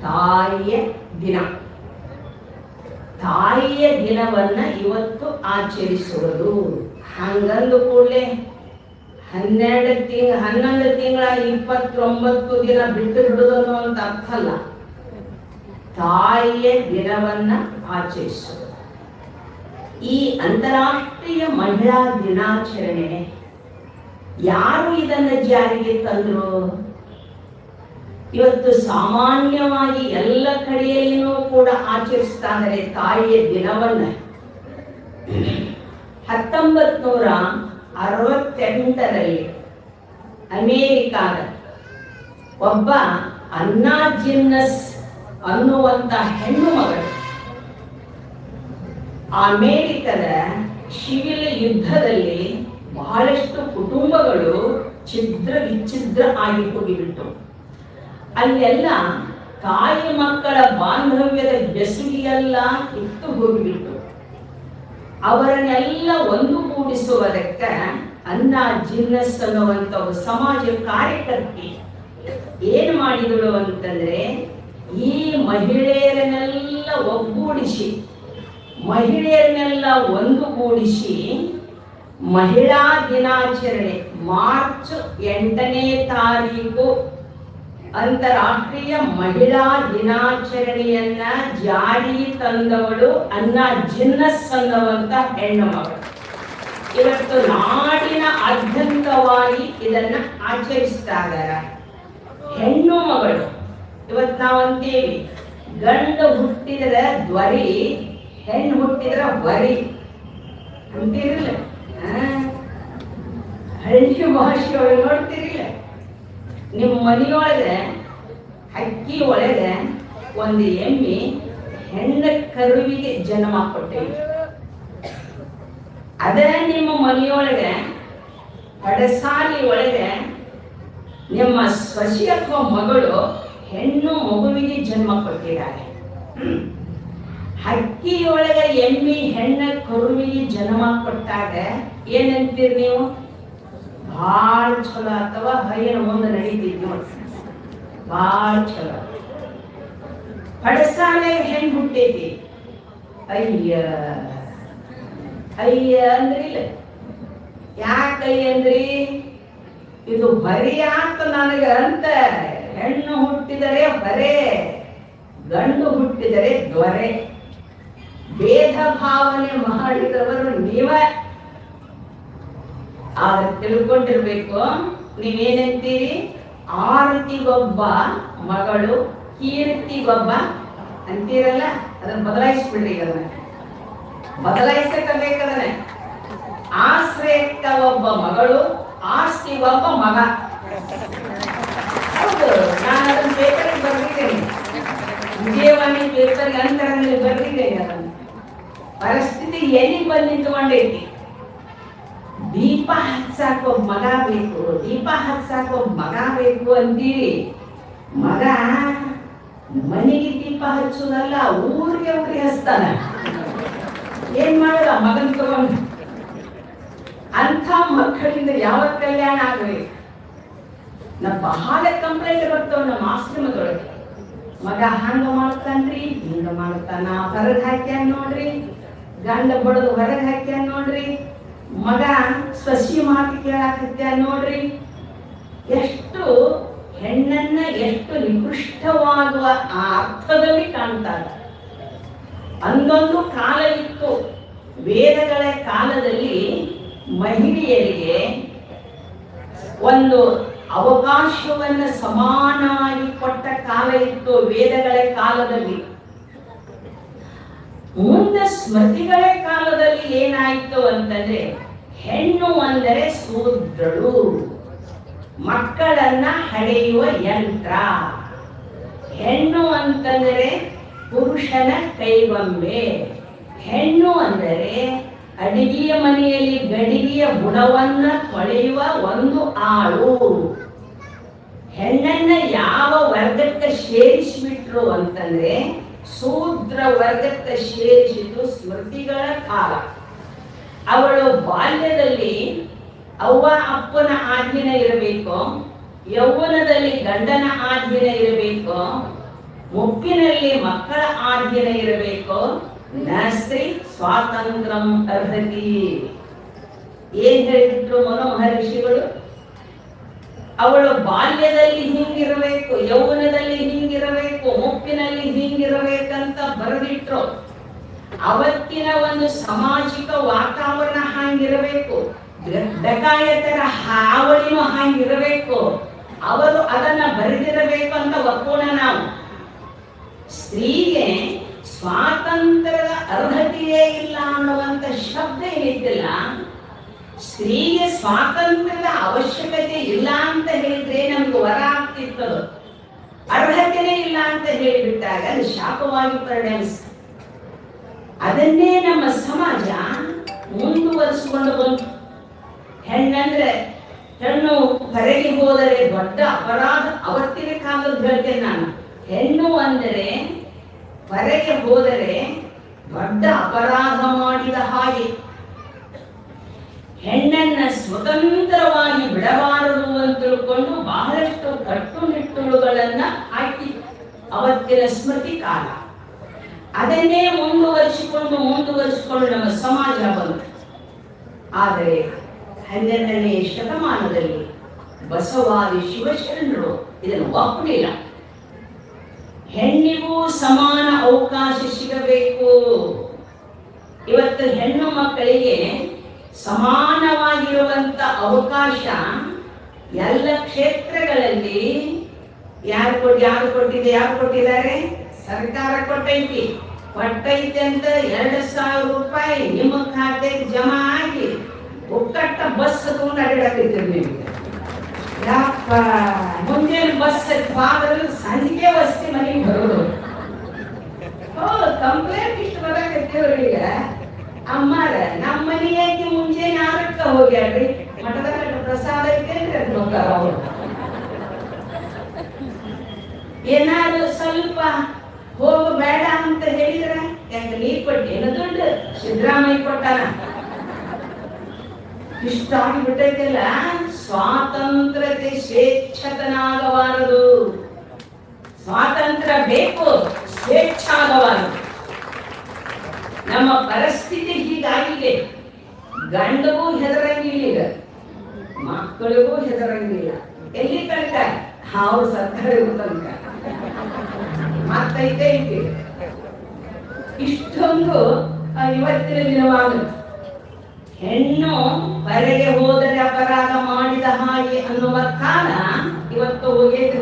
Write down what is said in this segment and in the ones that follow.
ತಾಯಿಯ ದಿನ. ತಾಯಿಯ ದಿನವನ್ನ ಇವತ್ತು ಆಚರಿಸುವುದು. ಹಂಗಂದು ಕೂಡಲೇ 11 ತಿಂಗಳ 29 ದಿನ ಬಿಟ್ಟು ಬಿಡುವುದು ಅಂತ ಅರ್ಥ ಅಲ್ಲ. ತಾಯಿಯ ದಿನವನ್ನ ಆಚರಿಸುವುದು. ಈ ಅಂತಾರಾಷ್ಟ್ರೀಯ ಮಹಿಳಾ ದಿನಾಚರಣೆ ಯಾರು ಇದನ್ನ ಜಾರಿಗೆ ತಂದ್ರು? ಇವತ್ತು ಸಾಮಾನ್ಯವಾಗಿ ಎಲ್ಲ ಕಡೆಯಲ್ಲಿನೂ ಕೂಡ ಆಚರಿಸ್ತಾ ಇದ್ದಾರೆ ತಾಯಿಯ ದಿನವನ್ನ. 1968ರಲ್ಲಿ ಅಮೇರಿಕಾದ ಒಬ್ಬ ಅನ್ನಾ ಜಿನ್ನಸ್ ಅನ್ನುವಂತ ಹೆಣ್ಣು ಮಗಳು ಅಮೇರಿಕದ ಸಿವಿಲ್ ಯುದ್ಧದಲ್ಲಿ ಬಹಳಷ್ಟು ಕುಟುಂಬಗಳು ವಿಚ್ಛಿದ್ರ ಆಗಿ ಹೋಗಿಬಿಟ್ಟು ಅಲ್ಲೆಲ್ಲ ತಾಯಿ ಮಕ್ಕಳ ಬಾಂಧವ್ಯದ ಬೆಸುಗೆಲ್ಲ ಕಿತ್ತು ಹೋಗಿಬಿಟ್ಟು ಅವರನ್ನೆಲ್ಲ ಒಂದುಗೂಡಿಸುವುದಕ್ಕೆ ಅನ್ನಾ ಜಿನ್ನಸ್ ಅನ್ನುವಂತ ಸಮಾಜ ಕಾರ್ಯಕರ್ತೆ ಏನು ಮಾಡಿದಳು ಅಂತಂದ್ರೆ, ಈ ಮಹಿಳೆಯರನ್ನೆಲ್ಲ ಒಗ್ಗೂಡಿಸಿ ಮಹಿಳೆಯರನ್ನೆಲ್ಲ ಒಂದುಗೂಡಿಸಿ ಮಹಿಳಾ ದಿನಾಚರಣೆ ಮಾರ್ಚ್ 8ನೇ ತಾರೀಕು ಅಂತಾರಾಷ್ಟ್ರೀಯ ಮಹಿಳಾ ದಿನಾಚರಣೆಯನ್ನ ಜಾರಿ ತಂದವಳು ಅನ್ನಾ ಜಿನ್ನಸ್ ಅನ್ನುವಂತ ಹೆಣ್ಣು ಮಗಳು. ಇವತ್ತು ನಾಡಿನಾದ್ಯಂತವಾಗಿ ಇದನ್ನ ಆಚರಿಸ್ತಾ ಇದ್ದಾರೆ. ಹೆಣ್ಣು ಮಗಳು ಇವತ್ತು ನಾವಂತೇವಿ ಗಂಡು ಹುಟ್ಟಿದ್ರೆ ದ್ವರಿ, ಹೆಣ್ಣು ಹುಟ್ಟಿದ್ರೆ ವರಿ ಅಂತಿರಲಿಲ್ಲ. ಹಳ್ಳಿ ಭಾಷೆಯೊಳಗೆ ನೋಡ್ತಿರಲಿಲ್ಲ. ನಿಮ್ಮ ಮನೆಯೊಳಗೆ ಅಕ್ಕಿ ಒಳಗೆ ಒಂದು ಎಮ್ಮೆ ಹೆಣ್ಣ ಕರುವಿಗೆ ಜನ್ಮ ಕೊಟ್ಟೇವಿ. ಅದೇ ನಿಮ್ಮ ಮನೆಯೊಳಗೆ ಪಡಸಾಲಿ ಒಳಗೆ ನಿಮ್ಮ ಸೊಸೆ ಅಥವಾ ಮಗಳು ಹೆಣ್ಣು ಮಗುವಿಗೆ ಜನ್ಮ ಕೊಟ್ಟಿದ್ದಾರೆ. ಹಕ್ಕಿಯೊಳಗೆ ಎಮ್ಮೆ ಹೆಣ್ಣ ಕರುವಿಗೆ ಜನ್ಮ ಕೊಟ್ಟಾಗ ಏನಂತೀರಿ ನೀವು? ಭಾಳ ಚಲೋ ಅಥವಾ ಹೈಯನ ಮುಂದೆ ನಡೀತಿದ್ ನೋಡಿ, ಭಾಳ ಚಲೋ. ಪಡಸಾಲೆ ಹೆಣ್ಣು ಹುಟ್ಟೈತಿ, ಅಯ್ಯ ಅಯ್ಯ ಅಂದ್ರಿಲ್ಲ. ಯಾಕಯ್ಯ ಅಂದ್ರಿ? ಇದು ಬರೀ ಆತ ನನಗ ಅಂತ. ಹೆಣ್ಣು ಹುಟ್ಟಿದರೆ ಬರೇ, ಗಂಡು ಹುಟ್ಟಿದರೆ ದೊರೆ. ಭೇದ ಭಾವನೆ ಮಾಡಿದವರು ನೀವ. ಆದ್ರೆ ತಿಳ್ಕೊಂಡಿರ್ಬೇಕು, ನೀವೇನಂತೀರಿ? ಆರತಿಗೊಬ್ಬ ಮಗಳು, ಕೀರ್ತಿಗೊಬ್ಬ ಅಂತೀರಲ್ಲ, ಅದನ್ನ ಬದಲಾಯಿಸ್ಬಿಡ್ರಿ. ಅದನ್ನ ಬದಲಾಯಿಸಬೇಕದನ್ನ. ಆಶ್ರಯಕ್ಕ ಒಬ್ಬ ಮಗಳು, ಆಸ್ತಿ ಒಬ್ಬ ಮಗ. ಹೌದು, ನಾನು ಅದನ್ನ ಪೇಪರ್ಗೆ ಬರ್ದಿದ್ದೇನೆ, ವಿಜಯವಾಣಿ ಪೇಪರ್ಗೆ ಅಂತರಂಗಲ್ಲಿ ಬರ್ದಿದ್ದೇನೆ. ಅದನ್ನು ಪರಿಸ್ಥಿತಿ ಎಲ್ಲಿ ಬಂದು ನಿಂತ್ಕೊಂಡೈತಿ. ದೀಪ ಹಚ್ಚಾಕ ಒಬ್ಬ ಮಗ ಬೇಕು, ದೀಪ ಹಚ್ಚಾಕ ಒಬ್ಬ ಮಗ ಬೇಕು ಅಂತೀರಿ. ಮಗ ಮನೆಗೆ ದೀಪ ಹಚ್ಚುದಲ್ಲ, ಊರಿಗೆ ಹಚ್ತಾನ. ಏನ್ ಮಾಡಲ್ಲ ಮಗನ್ ತಗೊಂಡು. ಅಂಥ ಮಕ್ಕಳಿಂದ ಯಾವ ಕಲ್ಯಾಣ ಆಗ್ಬೇಕು? ನಮ್ಮ ಬಹಳ ಕಂಪ್ಲೇಂಟ್ ಬರ್ತಾವ ನಮ್ಮ ಆಶ್ರಮದೊಳಗೆ. ಮಗ ಹಂಗ ಮಾಡ್ತಾನ್ರಿ, ಹಿಂಗ ಮಾಡ್ತಾನ, ಹೊರಗೆ ಹಾಕ್ಯಾನ ನೋಡ್ರಿ, ಗಂಡ ಬಡದು ಹೊರಗೆ ಹಾಕ್ಯಾನ ನೋಡ್ರಿ, ಮಗ ಸಸಿ ಮಾತು ಕೇಳಾಕತ್ಯಾನ ನೋಡ್ರಿ. ಎಷ್ಟು ಹೆಣ್ಣನ್ನ ಎಷ್ಟು ನಿಕೃಷ್ಟವಾಗುವ ಆ ಅರ್ಥದಲ್ಲಿ ಕಾಣ್ತಾರೆ. ಅಂದೊಂದು ಕಾಲ ಇತ್ತು, ವೇದಗಳ ಕಾಲದಲ್ಲಿ ಮಹಿಳೆಯರಿಗೆ ಒಂದು ಅವಕಾಶವನ್ನು ಸಮಾನವಾಗಿ ಕೊಟ್ಟ ಕಾಲ ಇತ್ತು ವೇದಗಳ ಕಾಲದಲ್ಲಿ. ಮುಂದೆ ಸ್ಮೃತಿಗಳ ಕಾಲದಲ್ಲಿ ಏನಾಯ್ತು ಅಂತಂದ್ರೆ, ಹೆಣ್ಣು ಅಂದರೆ ಶೂದ್ರಳು, ಮಕ್ಕಳನ್ನ ಹಡೆಯುವ ಯಂತ್ರ. ಹೆಣ್ಣು ಅಂತಂದರೆ ಪುರುಷನ ಕೈಗೊಂಬೆ. ಹೆಣ್ಣು ಅಂದರೆ ಅಡಿಗೆಯ ಮನೆಯಲ್ಲಿ ಗಡಿಗೆಯ ಬುಡವನ್ನ ತೊಳೆಯುವ ಒಂದು ಆಳು. ಹೆಣ್ಣನ್ನ ಯಾವ ವರ್ಗಕ್ಕೆ ಸೇರಿಸಿಬಿಟ್ರು ಅಂತಂದ್ರೆ ಶೂದ್ರ ವರ್ಗಕ್ಕೆ ಸೇರಿಸಿದ್ದು ಸ್ಮೃತಿಗಳ ಕಾಲ. ಅವಳು ಬಾಲ್ಯದಲ್ಲಿ ಅವ್ವ ಅಪ್ಪನ ಆಧೀನ ಇರಬೇಕು, ಯೌವನದಲ್ಲಿ ಗಂಡನ ಆಧೀನ ಇರಬೇಕು, ಮುಪ್ಪಿನಲ್ಲಿ ಮಕ್ಕಳ ಆಧೀನ ಇರಬೇಕು. ನಾಸ್ತಿ ಸ್ವಾತಂತ್ರ್ಯಂ ಅರ್ಹತಿ. ಏನ್ ಹೇಳಿಬಿಟ್ರು ಮನೋಮಹರ್ಷಿಗಳು? ಅವಳು ಬಾಲ್ಯದಲ್ಲಿ ಹಿಂಗಿರಬೇಕು, ಯೌವನದಲ್ಲಿ ಹಿಂಗಿರಬೇಕು, ಮುಪ್ಪಿನಲ್ಲಿ ಹಿಂಗಿರಬೇಕಂತ ಬರೆದಿಟ್ರು. ಅವತ್ತಿನ ಒಂದು ಸಾಮಾಜಿಕ ವಾತಾವರಣ ಹಾಗಿರಬೇಕು, ಡಕಾಯತರ ಹಾವಳಿನೂ ಹಾಗಿರಬೇಕು. ಅವರು ಅದನ್ನ ಬರೆದಿರಬೇಕು ಅಂತ ಒಪ್ಪೋಣ ನಾವು. ಸ್ತ್ರೀಗೆ ಸ್ವಾತಂತ್ರ್ಯದ ಅರ್ಹತೆಯೇ ಇಲ್ಲ ಅನ್ನುವಂತ ಶಬ್ದ ಏನಿದ್ದಿಲ್ಲ. ಸ್ತ್ರೀಗೆ ಸ್ವಾತಂತ್ರ್ಯದ ಅವಶ್ಯಕತೆ ಇಲ್ಲ ಅಂತ ಹೇಳಿದ್ರೆ ನಮ್ಗೆ ವರ ಆಗ್ತಿತ್ತು. ಅರ್ಹತೆನೇ ಇಲ್ಲ ಅಂತ ಹೇಳಿಬಿಟ್ಟಾಗ ಅದು ಶಾಪವಾಗಿ ಪರಿಣಮಿಸ್ತು. ಅದನ್ನೇ ನಮ್ಮ ಸಮಾಜ ಮುಂದುವರಿಸಿಕೊಂಡು ಬಂತು. ಹೆಣ್ಣು ಹೊರಗೆ ಹೋದರೆ ದೊಡ್ಡ ಅಪರಾಧ. ಅವತ್ತಿನ ಕಾಲದ ಹೇಳ್ತೇನೆ ನಾನು, ಹೆಣ್ಣು ಅಂದರೆ ಹೊರಗೆ ಹೋದರೆ ದೊಡ್ಡ ಅಪರಾಧ ಮಾಡಿದ ಹಾಗೆ. ಹೆಣ್ಣನ್ನ ಸ್ವತಂತ್ರವಾಗಿ ಬಿಡಬಾರದು ಅಂತ ತಿಳ್ಕೊಂಡು ಬಹಳಷ್ಟು ಕಟ್ಟುನಿಟ್ಟುಗಳನ್ನ ಹಾಕಿ ಅವತ್ತಿನ ಸ್ಮೃತಿ ಕಾಲ. ಅದನ್ನೇ ಮುಂದುವರಿಸಿಕೊಂಡು ನಮ್ಮ ಸಮಾಜ ಬಂತು. ಆದರೆ 12ನೇ ಶತಮಾನದಲ್ಲಿ ಬಸವಾದಿ ಶಿವಶರಣರು ಇದನ್ನು ಒಪ್ಪಲಿಲ್ಲ. ಹೆಣ್ಣಿಗೂ ಸಮಾನ ಅವಕಾಶ ಸಿಗಬೇಕು. ಇವತ್ತು ಹೆಣ್ಣು ಮಕ್ಕಳಿಗೆ ಸಮಾನವಾಗಿರುವಂತ ಅವಕಾಶ ಎಲ್ಲ ಕ್ಷೇತ್ರಗಳಲ್ಲಿ ಯಾರು ಕೊಟ್ಟಿದ್ದಾರೆ? ಸರ್ಕಾರ ಕೊಟ್ಟೈತಿ ಅಂತ 2,000 ರೂಪಾಯಿ ನಿಮ್ಮ ಖಾತೆಗೆ ಜಮಾ ಆಗಿ ಒಕ್ಕಟ್ಟ ಬಸ್ ತಗೊಂಡು ಅಡ್ಡಾಡಕೈತಿರಿ. ನಿಮ್ಗೆ ಯಾಪ ಮುಂಜಾನೆ ಬಸ್ ಬಾದ್ರೆ ಸಂಜೆಗೆ ವಸ್ತಿ ಮನೆಗೆ ಬರೋದು. ಕಂಪ್ಲೇಂಟ್ ಇಷ್ಟು ಬರಕತ್ತೀವ್ರೀಗ. ಅಮ್ಮಾರ ನಮ್ಮ ಮನೆಯಾಗಿ ಮುಂಜಾನೆ 6ಕ್ಕೆ ಹೋಗ್ಯಾಡ್ರಿ, ಮಠದಾಗ ಪ್ರಸಾದ ಐತೇನ್ರಿ ಅದು ಹೋಗ್ತಾರ ಅವರು. ಏನಾದ್ರು ಸ್ವಲ್ಪ ಹೋಗಬೇಡ ಅಂತ ಹೇಳಿದ್ರ ಯಾಕೆ ನೀ ಕೊಟ್ಟೇನು ದುಡ್ಡು? ಸಿದ್ದರಾಮಯ್ಯ ಕೊಟ್ಟಾನ. ಇಷ್ಟ ಆಗಿಬಿಟ್ಟೈತಿಲ್ಲ. ಸ್ವಾತಂತ್ರ್ಯತೆ ಸ್ವೇಚ್ಛತನಾಗಬಾರದು. ಸ್ವಾತಂತ್ರ್ಯ ಬೇಕು, ಸ್ವೇಚ್ಛ ಆಗಬಾರದು. ನಮ್ಮ ಪರಿಸ್ಥಿತಿ ಹೀಗಾಗಿದೆ. ಗಂಡಗೂ ಹೆದರಂಗಿಲ್ಲ, ಈಗ ಮಕ್ಕಳಿಗೂ ಹೆದರಂಗಿಲ್ಲ. ಎಲ್ಲಿ ತನಕ? ಅವ್ರ ಸರ್ಕಾರ ತನಕ ಮತ್ತೈತೆ ಐತಿ. ಇಷ್ಟೊಂದು ಇವತ್ತಿನ ದಿನವಾಗುತ್ತೆ. ಹೆಣ್ಣು ಹೊರಗೆ ಹೋದರೆ ಅಪರಾಧ ಮಾಡಿದ ಹಾಗೆ ಅನ್ನುವ ಕಾಲ ಇವತ್ತು ಹೋಗೈತಿ.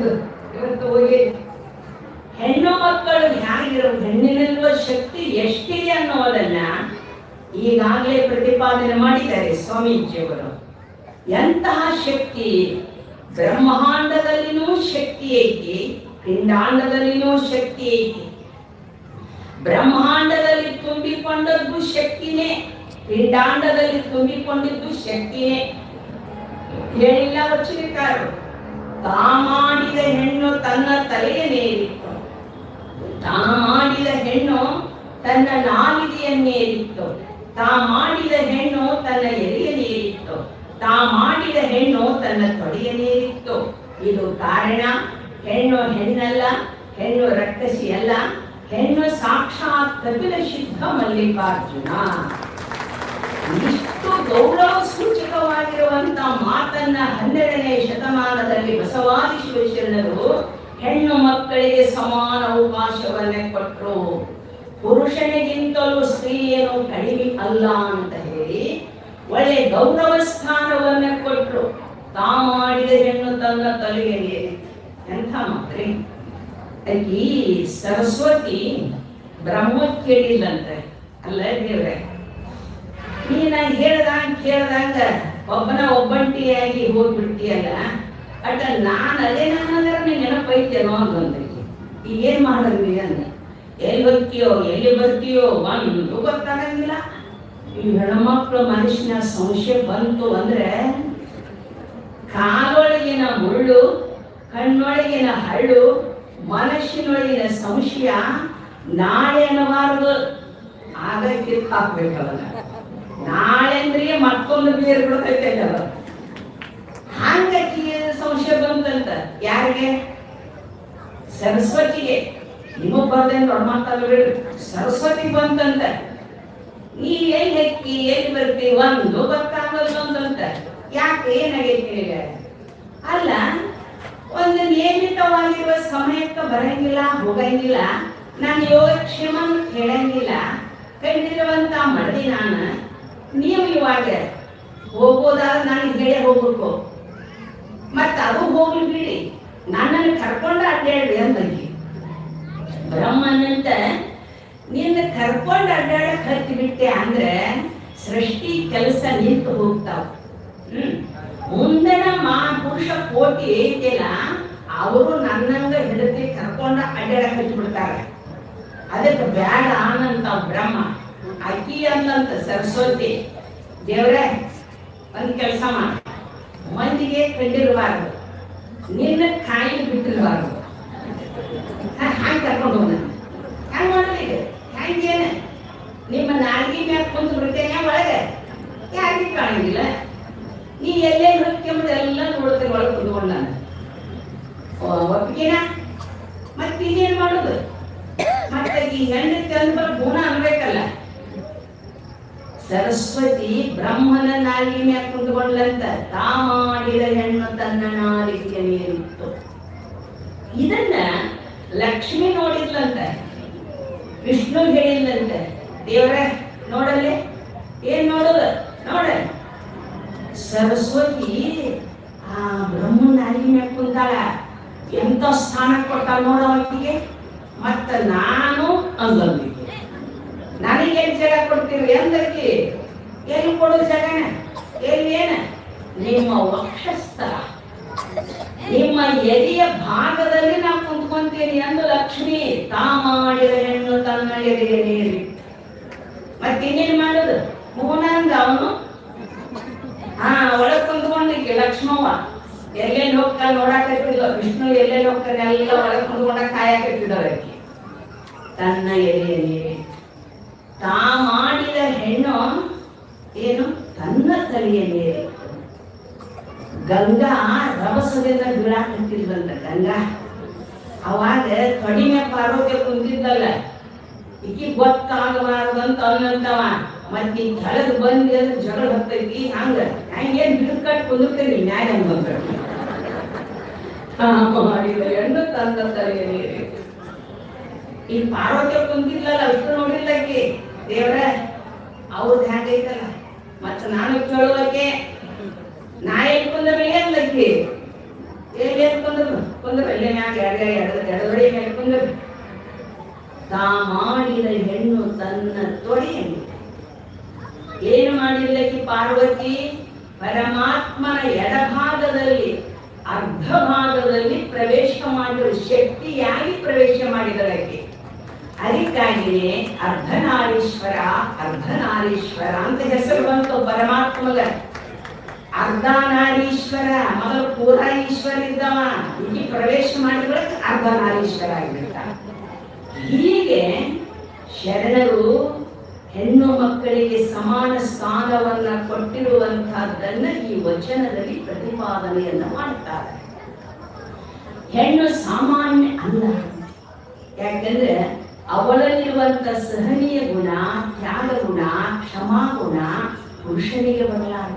ಹೆಣ್ಣು ಮಕ್ಕಳು ಹೇಗಿರೋ, ಹೆಣ್ಣಿನಲ್ಲಿರುವ ಶಕ್ತಿ ಎಷ್ಟಿದೆ ಅನ್ನೋದನ್ನ ಈಗಾಗಲೇ ಪ್ರತಿಪಾದನೆ ಮಾಡಿದ್ದಾರೆ ಸ್ವಾಮೀಜಿಯವರು. ಎಂತಹ ಶಕ್ತಿ! ಬ್ರಹ್ಮಾಂಡದಲ್ಲಿನೂ ಶಕ್ತಿ ಐತಿ, ಪಿಂಡಾಂಡದಲ್ಲಿನೂ ಶಕ್ತಿ ಐತಿ. ಬ್ರಹ್ಮಾಂಡದಲ್ಲಿ ತುಂಬಿಕೊಂಡದ್ದು ಶಕ್ತಿನೇ, ಪಿಂಡಾಂಡದಲ್ಲಿ ತುಂಬಿಕೊಂಡಿದ್ದು ಶಕ್ತಿನೇ. ಹೇಳಿಲ್ಲ ವಚನಕಾರರು, ತಾ ಮಾಡಿದ ಹೆಣ್ಣು ತನ್ನ ತಲೆಯನ್ನೇರಿತ್ತು, ತಾ ಮಾಡಿದ ಹೆಣ್ಣು ತನ್ನ ನಾಲಿಗೆಯನ್ನೇರಿತ್ತು, ತಾ ಮಾಡಿದ ಹೆಣ್ಣು ತನ್ನ ಎದೆಯನ್ನೇರಿತ್ತು, ತಾ ಮಾಡಿದ ಹೆಣ್ಣು ತನ್ನ ತೊಡೆಯನ್ನೇರಿತ್ತು. ಇದು ಕಾರಣ. ಹೆಣ್ಣು ಹೆಣ್ಣಲ್ಲ, ಹೆಣ್ಣು ರಕ್ಕಸಿ ಅಲ್ಲ, ಹೆಣ್ಣು ಸಾಕ್ಷಾತ್ ಕಪಿಲ ಸಿದ್ಧ ಮಲ್ಲಿಕಾರ್ಜುನ. ಇಷ್ಟು ಗೌರವ ಸೂಚಕವಾಗಿರುವಂತ ಮಾತನ್ನ 12ನೇ ಶತಮಾನದಲ್ಲಿ ಬಸವಾದಿ ಶಿವಶರಣರು ಹೆಣ್ಣು ಮಕ್ಕಳಿಗೆ ಸಮಾನ ಅವಕಾಶವನ್ನೇ ಕೊಟ್ಟರು. ಪುರುಷನಿಗಿಂತಲೂ ಸ್ತ್ರೀ ಏನು ಕಡಿಮೆ ಅಲ್ಲ ಅಂತ ಹೇಳಿ ಒಳ್ಳೆ ಗೌರವ ಸ್ಥಾನವನ್ನ ಕೊಟ್ಟರು. ತಾ ಮಾಡಿದ ಹೆಣ್ಣು ತನ್ನ ತಲೆಗೆ ಏರಿತ್ತು. ಎಂಥ ಮಾತ್ರಿ! ಈ ಸರಸ್ವತಿ ಬ್ರಹ್ಮ ಕೇಳಿಲ್ಲಂತೆ. ಅಲ್ಲ ದೇವ್ರೆ, ನೀನ ಕೇಳ್ದಂಗ ಒಬ್ಬಂಟಿಯಾಗಿ ಹೋಗ್ಬಿಡ್ತೀಯಲ್ಲ, ಅಟ ನಾನು ಅದೇ ನಾನಂದ್ರೆ ನೀ ನೆನಪೈತೇನೋ ಅಂತಂದ್ರಿ. ಈಗ ಏನ್ ಮಾಡಿದ್ವಿ ಅಂದ, ಎಲ್ಲಿ ಹೋಗ್ತೀಯೋ ಎಲ್ಲಿ ಬರ್ತೀಯೋ ಒಂದು ಗೊತ್ತಾಗಂಗಿಲ್ಲ. ಈ ಹೆಣ್ಮಕ್ಳು ಮನುಷ್ಯನ ಸಂಶಯ ಬಂತು ಅಂದ್ರೆ ಕಾಲೊಳಗಿನ ಮುಳ್ಳು, ಕಣ್ಣೊಳಗಿನ ಹಳ್ಳು, ಮನಸ್ಸಿನೊಳಗಿನ ಸಂಶಯ ನಾಳೆ ಅನ್ನಬಾರದು. ಆಗ ಕಿತ್ತಾಕ್ಬೇಕಲ್ಲ. ನಾಳೆ ಅಂದ್ರೆ ಮತ್ತೊಂದು ಬೇರೆ ಬಿಡ್ತೈತೆ. ಹಂಗ ಸಂಶಯ ಬಂತಂತ ಯಾರಿಗೆ? ಸರಸ್ವತಿಗೆ. ಬರ್ದೇನ್ ದೊಡ್ಡ ಮಾತಾಡ ಬಿಡ್ರಿ. ಸರಸ್ವತಿ ಬಂತಂತ, ನೀ ಎಲ್ಲಿ ಹೆಕ್ಕಿ ಎಲ್ಲಿ ಬರ್ತಿ, ಒಂದು ಗೊತ್ತಾಗಲ್ಲ ಅಂತಂತ. ಯಾಕೆ, ಏನಾಗೈತಿ ಈಗ? ಅಲ್ಲ, ಒಂದು ನಿಯಮಿತವಾಗಿರುವ ಸಮಯಕ್ಕೆ ಬರಂಗಿಲ್ಲ, ಹೋಗಂಗಿಲ್ಲ, ನಾನು ಯೋಗಕ್ಷೇಮ ಹೇಳಂಗಿಲ್ಲ, ಕಂಡಿರುವಂತ ಮಡದಿ ನಾನು. ನೀವು ಇವಾಗ ಹೋಗೋದಾದ್ರೆ ನನಗೆ ಹೇಳಿ ಹೋಗ್ಬೇಕು, ಮತ್ತ ಅದು ಹೋಗ್ಲಿ ಬಿಡಿ, ನನ್ನನ್ನು ಕರ್ಕೊಂಡು ಅಡ್ಡಾಡ್ರಿ ಅಂತಂಗಿ. ಬ್ರಹ್ಮನಂತ ನಿನ್ನ ಕರ್ಕೊಂಡು ಅಡ್ಡಾಡಕ್ ಹತ್ತಿ ಬಿಟ್ಟೆ ಅಂದ್ರೆ ಸೃಷ್ಟಿ ಕೆಲಸ ನಿಂತು ಹೋಗ್ತಾವ. ಮುಂದಿನ ಪುರುಷ ಕೋಟಿ ಐತಿಲ್ಲ, ಅವರು ನನ್ನಂಗ ಹಿಡಿದು ಕರ್ಕೊಂಡು ಅಡ್ಡಾಡಕ್ ಹಚ್ಚಿ ಬಿಡ್ತಾರೆ. ಅದಕ್ಕೆ ಬ್ಯಾಡ ಅನ್ನಂತ ಬ್ರಹ್ಮ, ಅಕ್ಕಿ ಅನ್ನಂತ ಸರಸ್ವತಿ, ದೇವ್ರೆ ಒಂದ್ ಕೆಲಸ ಮಾಡ, ಮಂದಿಗೆ ಕಂಡಿರಬಾರ್ದು, ನಿನ್ನ ಕಾಯಿ ಬಿಟ್ಟಿರಬಾರ್ದು, ಹಾಗೆ ಕರ್ಕೊಂಡು ಹೋಗ. ಹ್ಯಾಂಗ ಮಾಡೋದು? ಹ್ಯಾಂಗೇನ ನಿಮ್ಮ ನಾಲ್ಗಿ ಮ್ಯಾಗ ಕುಂತು ಬಿಡ್ತೇನೆ ಒಳಗೆ, ಯಾರಿಗೆ ಕಾಣಂಗಿಲ್ಲ. ನೀ ಎಲ್ಲೇ ನೃತ್ಯಂಬುದು ಎಲ್ಲ ನೋಡ್ತೇನೆ ಒಳಗೆ ಕುಂತ್ಕೊಂಡು. ನಾನು ಒಪ್ಪಿಗೆನ ಮತ್ತೆ ಇನ್ನೇನ್ ಮಾಡೋದು? ಮತ್ತೆ ಈ ಹೆಣ್ಣು ತಂದು ಗುಣ ಅನ್ಬೇಕಲ್ಲ. ಸರಸ್ವತಿ ಬ್ರಹ್ಮನ ನಾಲಿಗೆ ಮ್ಯಾಗ ಕುಂತ್ಕೊಂಡ್ಲಂತ, ತಾ ಮಾಡಿದ ಹೆಣ್ಣು ತನ್ನ ನಾಲಿಗೆಯ ಮೇಲಿತ್ತು. ಇದನ್ನ ಲಕ್ಷ್ಮಿ ನೋಡಿದ್ಲಂತ, ವಿಷ್ಣು ಹೇಳಿದ್ಲಂತೆ, ದೇವ್ರೆ ನೋಡಲ್ಲೇ, ಏನ್ ನೋಡೋದು ನೋಡ. ಸರಸ್ವತಿ ಆ ಬ್ರಹ್ಮನ ನಾಲಿಗೆ ಮ್ಯಾಗ ಕುಂತಾಳ, ಎಂತ ಸ್ಥಾನ ಕೊಟ್ಟಾಳ ನೋಡ ಅವತ್ತಿಗೆ. ಮತ್ತ ನಾನು ಅಂದಕ್ಕೆ ನನಗೇನ್ ಜಾಗ ಕೊಡ್ತೀರಿ ಅಂದಕ್ಕೆ, ಎಲ್ಲಿ ಕೊಡೋದು ಜಾಗನ? ಏನ? ನಿಮ್ಮ ವಕ್ಷಸ್ಥಳ, ನಿಮ್ಮ ಎದೆಯ ಭಾಗದಲ್ಲಿ ನಾವು ಕುಂತ್ಕೊಂತೀನಿ ಎಂದು ಲಕ್ಷ್ಮಿ ತಾ ಮಾಡಿದ ಹೆಣ್ಣು ತನ್ನ ಎದೆಯ ನೀರಿ. ಮತ್ತಿನ್ನೇನ್ ಮಾಡೋದು? ಮೌನಂದ ಅವನು ಒಳಗ್ ಕುಂತ್ಕೊಂಡಿಕ್ಕೆ ಲಕ್ಷ್ಮವ್ವ ಎಲ್ಲೆಲ್ಲಿ ಹೋಗ್ತಾ ನೋಡಾಕತ್ತಿದ್ಲು. ವಿಷ್ಣು ಎಲ್ಲೆಲ್ಲಿ ಹೋಗ್ತಾನೆ ಎಲ್ಲ ಒಳಗ್ ಕುಂತ್ಕೊಂಡ ಕಾಯಕತ್ತಿದ್ದಳು. ತನ್ನ ಎದೆಯ ನೀರಿ ತಾ ಮಾಡಿದ ಹೆಣ್ಣು ಏನು ತನ್ನ ತಲೆಯ ನೀರಿ. ಗಂಗಾ ರಭಸದಿಂದ ಬೀಳಾಕತ್ತಿದ್ಲಂತ. ಗಂಗಾ ಅವಾಗ ಕಡಿಮೆ ಪಾರ್ವತಿ ಕುಂತಿದ್ದಲ್ಲ, ಈಕಿ ಗೊತ್ತಾಗಬಾರ್ದಂತ ಅನ್ನಂತವ. ಮತ್ ಈ ಕೆಳಗ್ ಬಂದಿ ಅಂದ್ರೆ ಜಗಳ ಹತ್ತೈತಿ. ಹಂಗೇನ್ ಬಿಡ್ಕಟ್ ಕುಂದಿರ್ತೀರಿ ನ್ಯಾಯ ಅಂತ ಮಾಡಿದ ಹೆಣ್ಣು ತನ್ನ ತಲೆಯ ನೀರಿ. ಈ ಪಾರ್ವತಿ ಕುಂತಿದ್ಲಲ್ಲ, ಅಷ್ಟು ನೋಡಿಲ್ಲಕ್ಕೆ ದೇವ್ರ ಅವ್ರದ್ದು ಹೆಂಗೈತಲ್ಲ. ಮತ್ತ ನಾನು ಕೇಳುವಕ್ಕೆ ನಾ ಎಲ್ಲಿ ಕುಂದ್ರೆ ಅನ್ಲಕ್ಕಿ, ಎಲ್ಲಿ ಕುಂದ್ರ ಅಲ್ಲೇ ಮ್ಯಾಗ ಎಡದೊಡೆ ಮೇಲೆ ಕುಂದ್ರ. ತಾ ಮಾಡಿದ ಹೆಣ್ಣು ತನ್ನ ತೊಡೆಯಲ್ಲಿ ಏನು ಮಾಡಿಲ್ಲಕ್ಕಿ ಪಾರ್ವತಿ? ಪರಮಾತ್ಮನ ಎಡಭಾಗದಲ್ಲಿ ಅರ್ಧ ಭಾಗದಲ್ಲಿ ಪ್ರವೇಶ ಮಾಡಿದ ಶಕ್ತಿಯಾಗಿ ಪ್ರವೇಶ ಮಾಡಿದಳಕ್ಕೆ. ಅದಕ್ಕಾಗಿಯೇ ಅರ್ಧನಾರೀಶ್ವರ ಅರ್ಧನಾರೀಶ್ವರ ಅಂತ ಹೆಸರು ಬಂತು ಪರಮಾತ್ಮಗ. ಅರ್ಧನಾರೀಶ್ವರ ಮೊದಲು ಪೂರ ಈಶ್ವರ ಇದ್ದವ, ಇಲ್ಲಿ ಪ್ರವೇಶ ಮಾಡಿದ್ರೆ ಅರ್ಧನಾರೀಶ್ವರ ಆಗಿಬಿಟ್ಟ. ಹೀಗೆ ಶರಣರು ಹೆಣ್ಣು ಮಕ್ಕಳಿಗೆ ಸಮಾನ ಸ್ಥಾನವನ್ನ ಕೊಟ್ಟಿರುವಂತಹದ್ದನ್ನ ಈ ವಚನದಲ್ಲಿ ಪ್ರತಿಪಾದನೆಯನ್ನ ಮಾಡ್ತಾರೆ. ಹೆಣ್ಣು ಸಾಮಾನ್ಯ ಅಲ್ಲ, ಯಾಕಂದ್ರೆ ಅವಳಲ್ಲಿರುವಂತ ಸಹನೀಯ ಗುಣ, ತ್ಯಾಗ ಗುಣ, ಕ್ಷಮಾ ಗುಣ ಪುರುಷನಿಗೆ ಬರಲಾರ.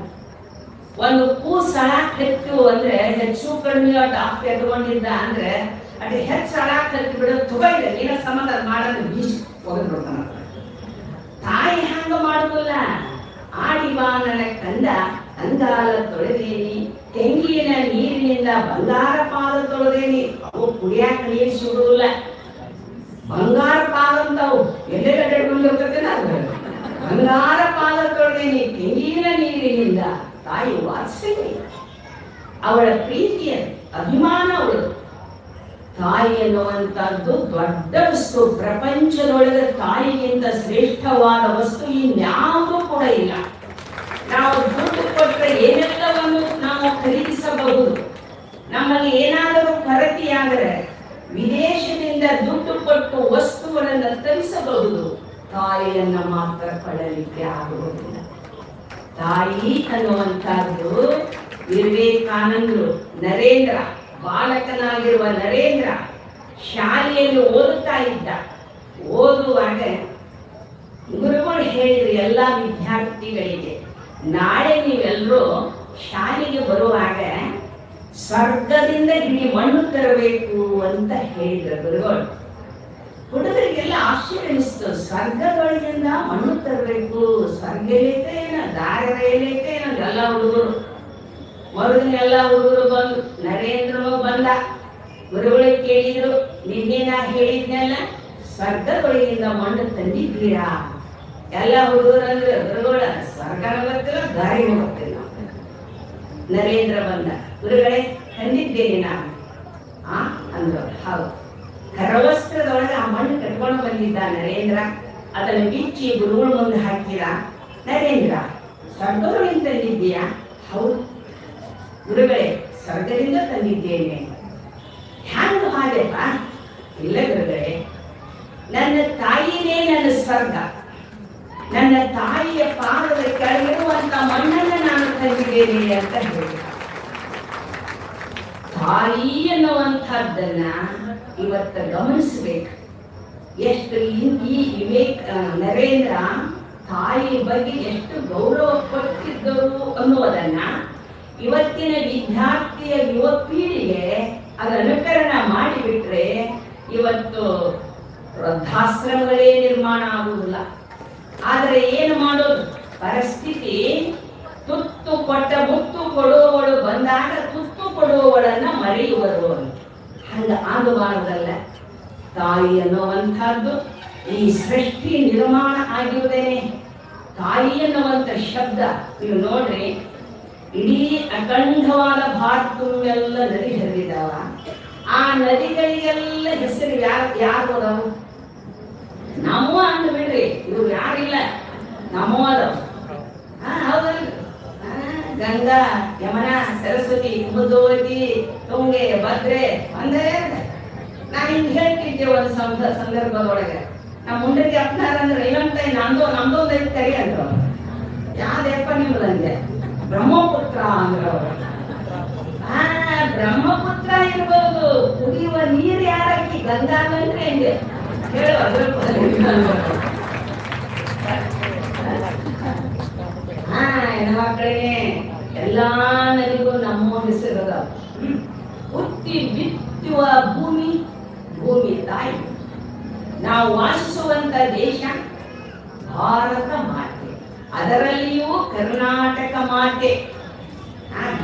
ಒಂದು ಕೂಸಳಾಕ್ ಹೆಚ್ಚು ಅಂದ್ರೆ ಹೆಚ್ಚು ಕಡಿಮೆ ಡಾಕ್ಟರ್ ಎತ್ಕೊಂಡಿದ್ದ ಅಂದ್ರೆ ಅದೇ ಹೆಚ್ಚು ಅಳಾಕ್ ಹತ್ತಿ ಬಿಡೋದು ತುಗೈದೆ ಏನ ಸಂಬಂಧ ಮಾಡೋದು ಬೀಚ್ ಹೋಗ್ಬಿಡ್ತಾನ. ತಾಯಿ ಹಂಗ ಮಾಡುದಿಲ್ಲ. ಆಡಿ ಬಾ ನನ್ನ ಕಂದ ಅಂಗಾಲ ತೊಳೆದೇನಿ, ತೆಂಗಿನ ನೀರಿನಿಂದ ಬಂಗಾರ ಪಾದ ತೊಳೆದೇನಿ. ಅವು ಕುಡಿಯಾಕ ನೀರು ಸುಡುದಿಲ್ಲ, ಬಂಗಾರ ಪಾದ ಅಂತವು ಎಲ್ಲೆಲ್ಲ ಬಂದಿರ್ತೇನೆ. ಬಂಗಾರ ಪಾದ ತೊಳೆದೇನಿ ತೆಂಗಿನ ನೀರಿನಿಂದ. ತಾಯಿ ವಾತ್ಸಲ್ಯ, ಅವಳ ಪ್ರೀತಿಯ ಅಭಿಮಾನ ಅವಳು. ತಾಯಿ ಎನ್ನುವಂತದ್ದು ದೊಡ್ಡ ವಸ್ತು. ಪ್ರಪಂಚದೊಳಗೆ ತಾಯಿಗಿಂತ ಶ್ರೇಷ್ಠವಾದ ವಸ್ತು ಇನ್ಯಾವುದೂ ಕೂಡ ಇಲ್ಲ. ನಾವು ದುಡ್ಡು ಕೊಟ್ಟರೆ ಏನೆಲ್ಲವನ್ನು ನಾವು ಖರೀದಿಸಬಹುದು. ನಮ್ಮಲ್ಲಿ ಏನಾದರೂ ಕೊರತೆಯಾದರೆ ವಿದೇಶದಿಂದ ದುಡ್ಡು ಕೊಟ್ಟು ವಸ್ತುಗಳನ್ನು ತರಿಸಬಹುದು. ತಾಯಿಯನ್ನ ಮಾತ್ರ ಪಡಲಿಕ್ಕೆ ಆಗುವುದಿಲ್ಲ. ತಾಯಿ ಅನ್ನುವಂತಹದ್ದು ವಿವೇಕಾನಂದರು, ನರೇಂದ್ರ, ಬಾಲಕನಾಗಿರುವ ನರೇಂದ್ರ ಶಾಲೆಯಲ್ಲಿ ಓದುತ್ತಾ ಇದ್ದ. ಓದುವಾಗ ಗುರುಗಳು ಹೇಳಿದ್ರು ಎಲ್ಲ ವಿದ್ಯಾರ್ಥಿಗಳಿಗೆ, ನಾಳೆ ನೀವೆಲ್ಲರೂ ಶಾಲೆಗೆ ಬರುವಾಗ ಸ್ವರ್ಗದಿಂದ ಇಡೀ ಮಣ್ಣು ತರಬೇಕು ಅಂತ ಹೇಳಿದ್ರು ಗುರುಗಳು. ಹುಡುಗರಿಗೆಲ್ಲ ಆಶ್ಚರ್ಯ ಅನಿಸ್ತು. ಸ್ವರ್ಗಗಳಿಂದ ಮಣ್ಣು ತರಬೇಕು, ಸ್ವರ್ಗ ಎಲ್ಲೈತೆ ಏನೋ, ದಾರದ ಎಲ್ಲೈತೆ ಏನೋ. ಎಲ್ಲ ಹುಡುಗರು ಮರುದಿನ ಎಲ್ಲ ಹುಡುಗರು ಬಂದು, ನರೇಂದ್ರನು ಬಂದ. ಗುರುಗಳಿಗೆ ಕೇಳಿದ್ರು, ನಿನ್ನೆ ನಾ ಹೇಳಿದ್ನೆಲ್ಲ ಸ್ವರ್ಗಗಳಿಂದ ಮಣ್ಣು ತಂದಿದ್ದೀರಾ? ಎಲ್ಲ ಹುಡುಗರು ಅಂದ್ರೆ, ಗುರುಗಳ ಸ್ವರ್ಗನ ಗೊತ್ತಿಲ್ಲ, ದಾರಿನೂ ಗೊತ್ತಿಲ್ಲ. ನರೇಂದ್ರ ಬಂದ, ಗುರುಗಳೇ ತಂದಿದ್ದೇನೆ ನಾನು ಅಂದ್ರು. ಹೌದು, ಕರವಸ್ತ್ರದೊಳಗೆ ಆ ಮಣ್ಣು ಕಟ್ಕೊಂಡು ಬಂದಿದ್ದ ನರೇಂದ್ರ. ಅದನ್ನು ಬಿಚ್ಚಿ ಗುರುಗಳ ಮುಂದೆ ಹಾಕಿದ. ನರೇಂದ್ರ, ಸ್ವರ್ಗಗಳಿಂದ ತಂದಿದ್ದೀಯಾ? ಹೌದು ಗುರುಗಳೇ, ಸ್ವರ್ಗದಿಂದ ತಂದಿದ್ದೇನೆ. ಹ್ಯಾಂಗ ಹಾಗೆಪ್ಪ? ಇಲ್ಲ ಗುರುಗಳೇ, ನನ್ನ ತಾಯಿನೇ ನನ್ನ ಸ್ವರ್ಗ. ನನ್ನ ತಾಯಿಯ ಪಾದದ ಕೆಳಗಿರುವಂತ ಮಣ್ಣನ್ನು ನಾನು ತಂದಿದ್ದೇನೆ ಅಂತ ಹೇಳಿದ. ತಾಯಿ ಎನ್ನುವಂಥದ್ದನ್ನ ಇವತ್ತು ಗಮನಿಸಬೇಕು. ಎಷ್ಟು ಈ ನರೇಂದ್ರ ತಾಯಿ ಬಗ್ಗೆ ಎಷ್ಟು ಗೌರವ ಕೊಟ್ಟಿದ್ದರು ಅನ್ನುವುದನ್ನ ಇವತ್ತಿನ ವಿದ್ಯಾರ್ಥಿಯ ಯುವ ಪೀಳಿಗೆ ಅದರ ಅನುಕರಣ ಮಾಡಿಬಿಟ್ರೆ ಇವತ್ತು ವೃದ್ಧಾಶ್ರಮಗಳೇ ನಿರ್ಮಾಣ ಆಗುವುದಿಲ್ಲ. ಆದರೆ ಏನು ಮಾಡೋದು? ಪರಿಸ್ಥಿತಿ ತುತ್ತು ಕೊಟ್ಟ ಮುತ್ತು ಕೊಡುವವಳು ಬಂದಾಗ ತುತ್ತು ಕೊಡುವವಳನ್ನ ಮರೆಯುವರು. ಹಂಗ ಆಗಬಾರದಲ್ಲ. ತಾಯಿ ಅನ್ನುವಂಥದ್ದು ಈ ಸೃಷ್ಟಿ ನಿರ್ಮಾಣ ಆಗಿರುವುದೇನೆ. ತಾಯಿ ಅನ್ನುವಂಥ ಶಬ್ದ ನೀವು ನೋಡ್ರಿ, ಇಡೀ ಅಖಂಡವಾದ ಭಾರತವೆಲ್ಲ ನದಿ ಹರಿದಿದ್ದಾವ. ಆ ನದಿಗಳಿಗೆಲ್ಲ ಹೆಸರು ಯಾರು ಅದಾವು? ನಮ್ಮವ ಅಂತ ಬಿಡ್ರಿ, ಇವ್ರು ಯಾರಿಲ್ಲ, ನಮ್ಮವ ಅದಾವ. ಹೌದಲ್ಲ? ಗಂಗಾ, ಯಮುನಾ, ಸರಸ್ವತಿ, ಕುಮುದೋತಿ, ತುಂಗೆ, ಭದ್ರೆ ಒಂದೇ. ನಾ ಹಿಂಗೆ ಹೇಳ್ತಿದ್ದೆ ಒಂದು ಸಂದರ್ಭದೊಳಗೆ, ನಮ್ಮ ಮುಂಡರಿಗೆ ಅಪ್ನಾರ ಅಂದ್ರೆ ಏನಂತ ನಮ್ದೊಂದು ಐದು ಕರಿ ಅಂದ್ರು. ಯಾವ್ದಪ್ಪ ನಿಮ್ದಂಗೆ? ಬ್ರಹ್ಮಪುತ್ರ ಅಂದ್ರು ಅವರು. ಬ್ರಹ್ಮಪುತ್ರ ಇರ್ಬೋದು, ಕುಡಿಯುವ ನೀರು ಯಾರಕ್ಕಿ? ಗಂಗಾ ಅಂದ್ರೆ ಹೆಂಗೆ ಹೇಳು? ಅದ್ರ ಹೆಣ್ಮಕ್ಳಿಗೆ ಎಲ್ಲಾ ನದಿಗೂ ನಮ್ಮ ಹೆಸರದ. ಹುಟ್ಟಿ ಬಿತ್ತುವ ಭೂಮಿ, ಭೂಮಿ ತಾಯಿ. ನಾವು ವಾಸಿಸುವಂತ ದೇಶ ಭಾರತ ಮಾತೆ, ಅದರಲ್ಲಿಯೂ ಕರ್ನಾಟಕ ಮಾತೆ.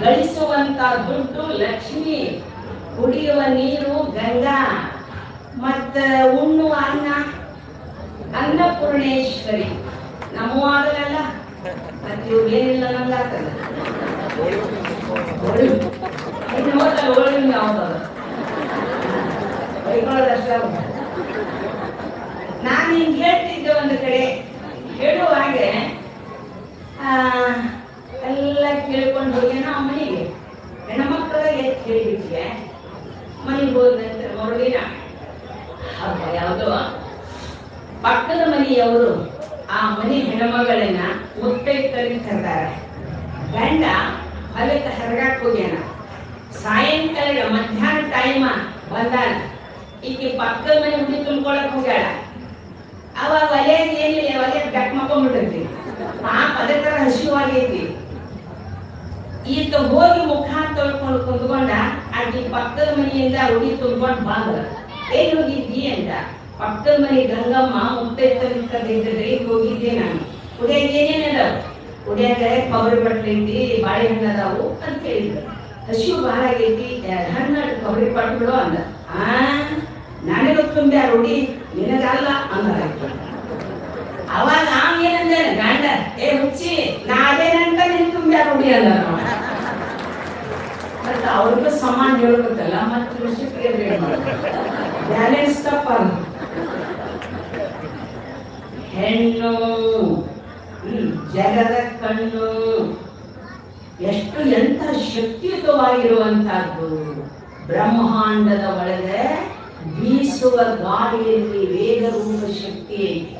ಗಳಿಸುವಂತ ದುಡ್ಡು ಲಕ್ಷ್ಮಿ, ಕುಡಿಯುವ ನೀರು ಗಂಗಾ, ಮತ್ತ ಉಣ್ಣುವ ಅನ್ನ ಅನ್ನಪೂರ್ಣೇಶ್ವರಿ. ನಮ್ಮವಾಗಲೆಲ್ಲ ಮತ್ತೆ ಇವ್ರು ಏನಿಲ್ಲ ನಮ್ಗಾಗ್ತದೆ. ಯಾವ್ದದ ಬೈಕೊಳ್ಳೋದಷ್ಟ. ನಾನು ಹಿಂಗೆ ಹೇಳ್ತಿದ್ದೆ ಒಂದು ಕಡೆ, ಹೇಳುವಾಗೆ ಎಲ್ಲ ಕೇಳ್ಕೊಂಡು ಹೋಗಿ ನಾವು ಮನೆಗೆ ಹೆಣ್ಮಕ್ಳ ಎತ್ತು ಹೇಳಿಬಿಟ್ರೆ ಮನೆಗೆ ಹೋದ ನಂತರ ಮರುದಿನ ಹಬ್ಬ ಯಾವುದೋ ಪಕ್ಕದ ಮನೆಯವರು ಆ ಮನೆ ಹೆಣ್ಮಗಳನ್ನ ಮುತ್ತೈದರಿಗೆ ಕರೆದಾರೆ. ಗಂಡ ಹೊಲಕ್ಕೆ ಹರಗಾಕ್ ಹೋಗ್ಯಾನ. ಸಾಯಂಕಾಲ ಮಧ್ಯಾಹ್ನ ಟೈಮ ಬಂದಾನ. ಈಕೆ ಪಕ್ಕದ ಮನೆ ಹುಡಿ ತುಂಬ್ಕೊಳಕ್ ಹೋಗ್ಯಾಳ. ಅವಾಗ ಒಲೆಗೆ ಏನಿಲ್ಲ, ಒಲೆ ಬೆಕ್ ಮಕ್ಕೊಂಡ್ಬಿಟ್ಟೈತಿ. ಅದಕ್ಕಾರ ಹಸಿವಾಗೈತಿ. ಈತ ಹೋಗಿ ಮುಖ ತೊಳ್ಕೊಂಡು ಕುಂತ್ಕೊಂಡ. ಆಕೆ ಪಕ್ಕದ ಮನೆಯಿಂದ ಹುಡಿ ತುಂಬ್ಕೊಂಡು ಬಂದ್ರ. ಏನ್ ಹೋಗಿದ್ದಿ ಅಂತ. ಪಕ್ಕದ ಮನೆ ಗಂಗಮ್ಮ ಮುತ್ತೈದರಿದ್ರೆ ಹೋಗಿದ್ದೆ ನಾನು. ಕುಡಿಯಾಗ ಏನೇನ್ ಅದಾವ? ಕುಡಿಯಾಗ ಕೊಬ್ಬರಿ ಬಟ್ಲೆ ಐತಿ, ಬಾಳೆಹಣ್ಣು ಅದಾವು ಅಂತ ಹೇಳಿದ್ರು. ಹಸಿವು ಭಾಳ ಆಗೈತಿ, ಹಣ್ಣು ಕೊಬ್ಬರಿ ಪಟ್ಟು ಬಿಡು ಅಂದ. ನನಗೆ ತುಂಬ್ಯಾರ ಹುಡಿ, ನಿನಗಲ್ಲ ಅಂದ. ಅವಾಗ ಏನಂದ ಗಂಡ, ಏ ಹುಚ್ಚಿ ನಾವೇನಂತ ನಿನ್ ತುಂಬ್ಯಾರ ಹುಡಿ ಅಂದ. ಮತ್ತೆ ಅವ್ರಿಗೂ ಸಮಾನ ಹೇಳ್ಬೇಕಲ್ಲ, ಮತ್ತೆ ಕೃಷಿಕರಿಗೆ ಬ್ಯಾಲೆನ್ಸ್ ತಪ್ಪ. ಹೆಣ್ಣು ಜಗದ ಕಣ್ಣು, ಎಷ್ಟು ಎಂಥ ಶಕ್ತಿಯುತವಾಗಿರುವಂತಹದ್ದು. ಬ್ರಹ್ಮಾಂಡದ ಒಳಗೆ ಬೀಸುವ ಗಾಳಿಯಲ್ಲಿ ವೇಗರೂಪ ಶಕ್ತಿ ಐತಿ.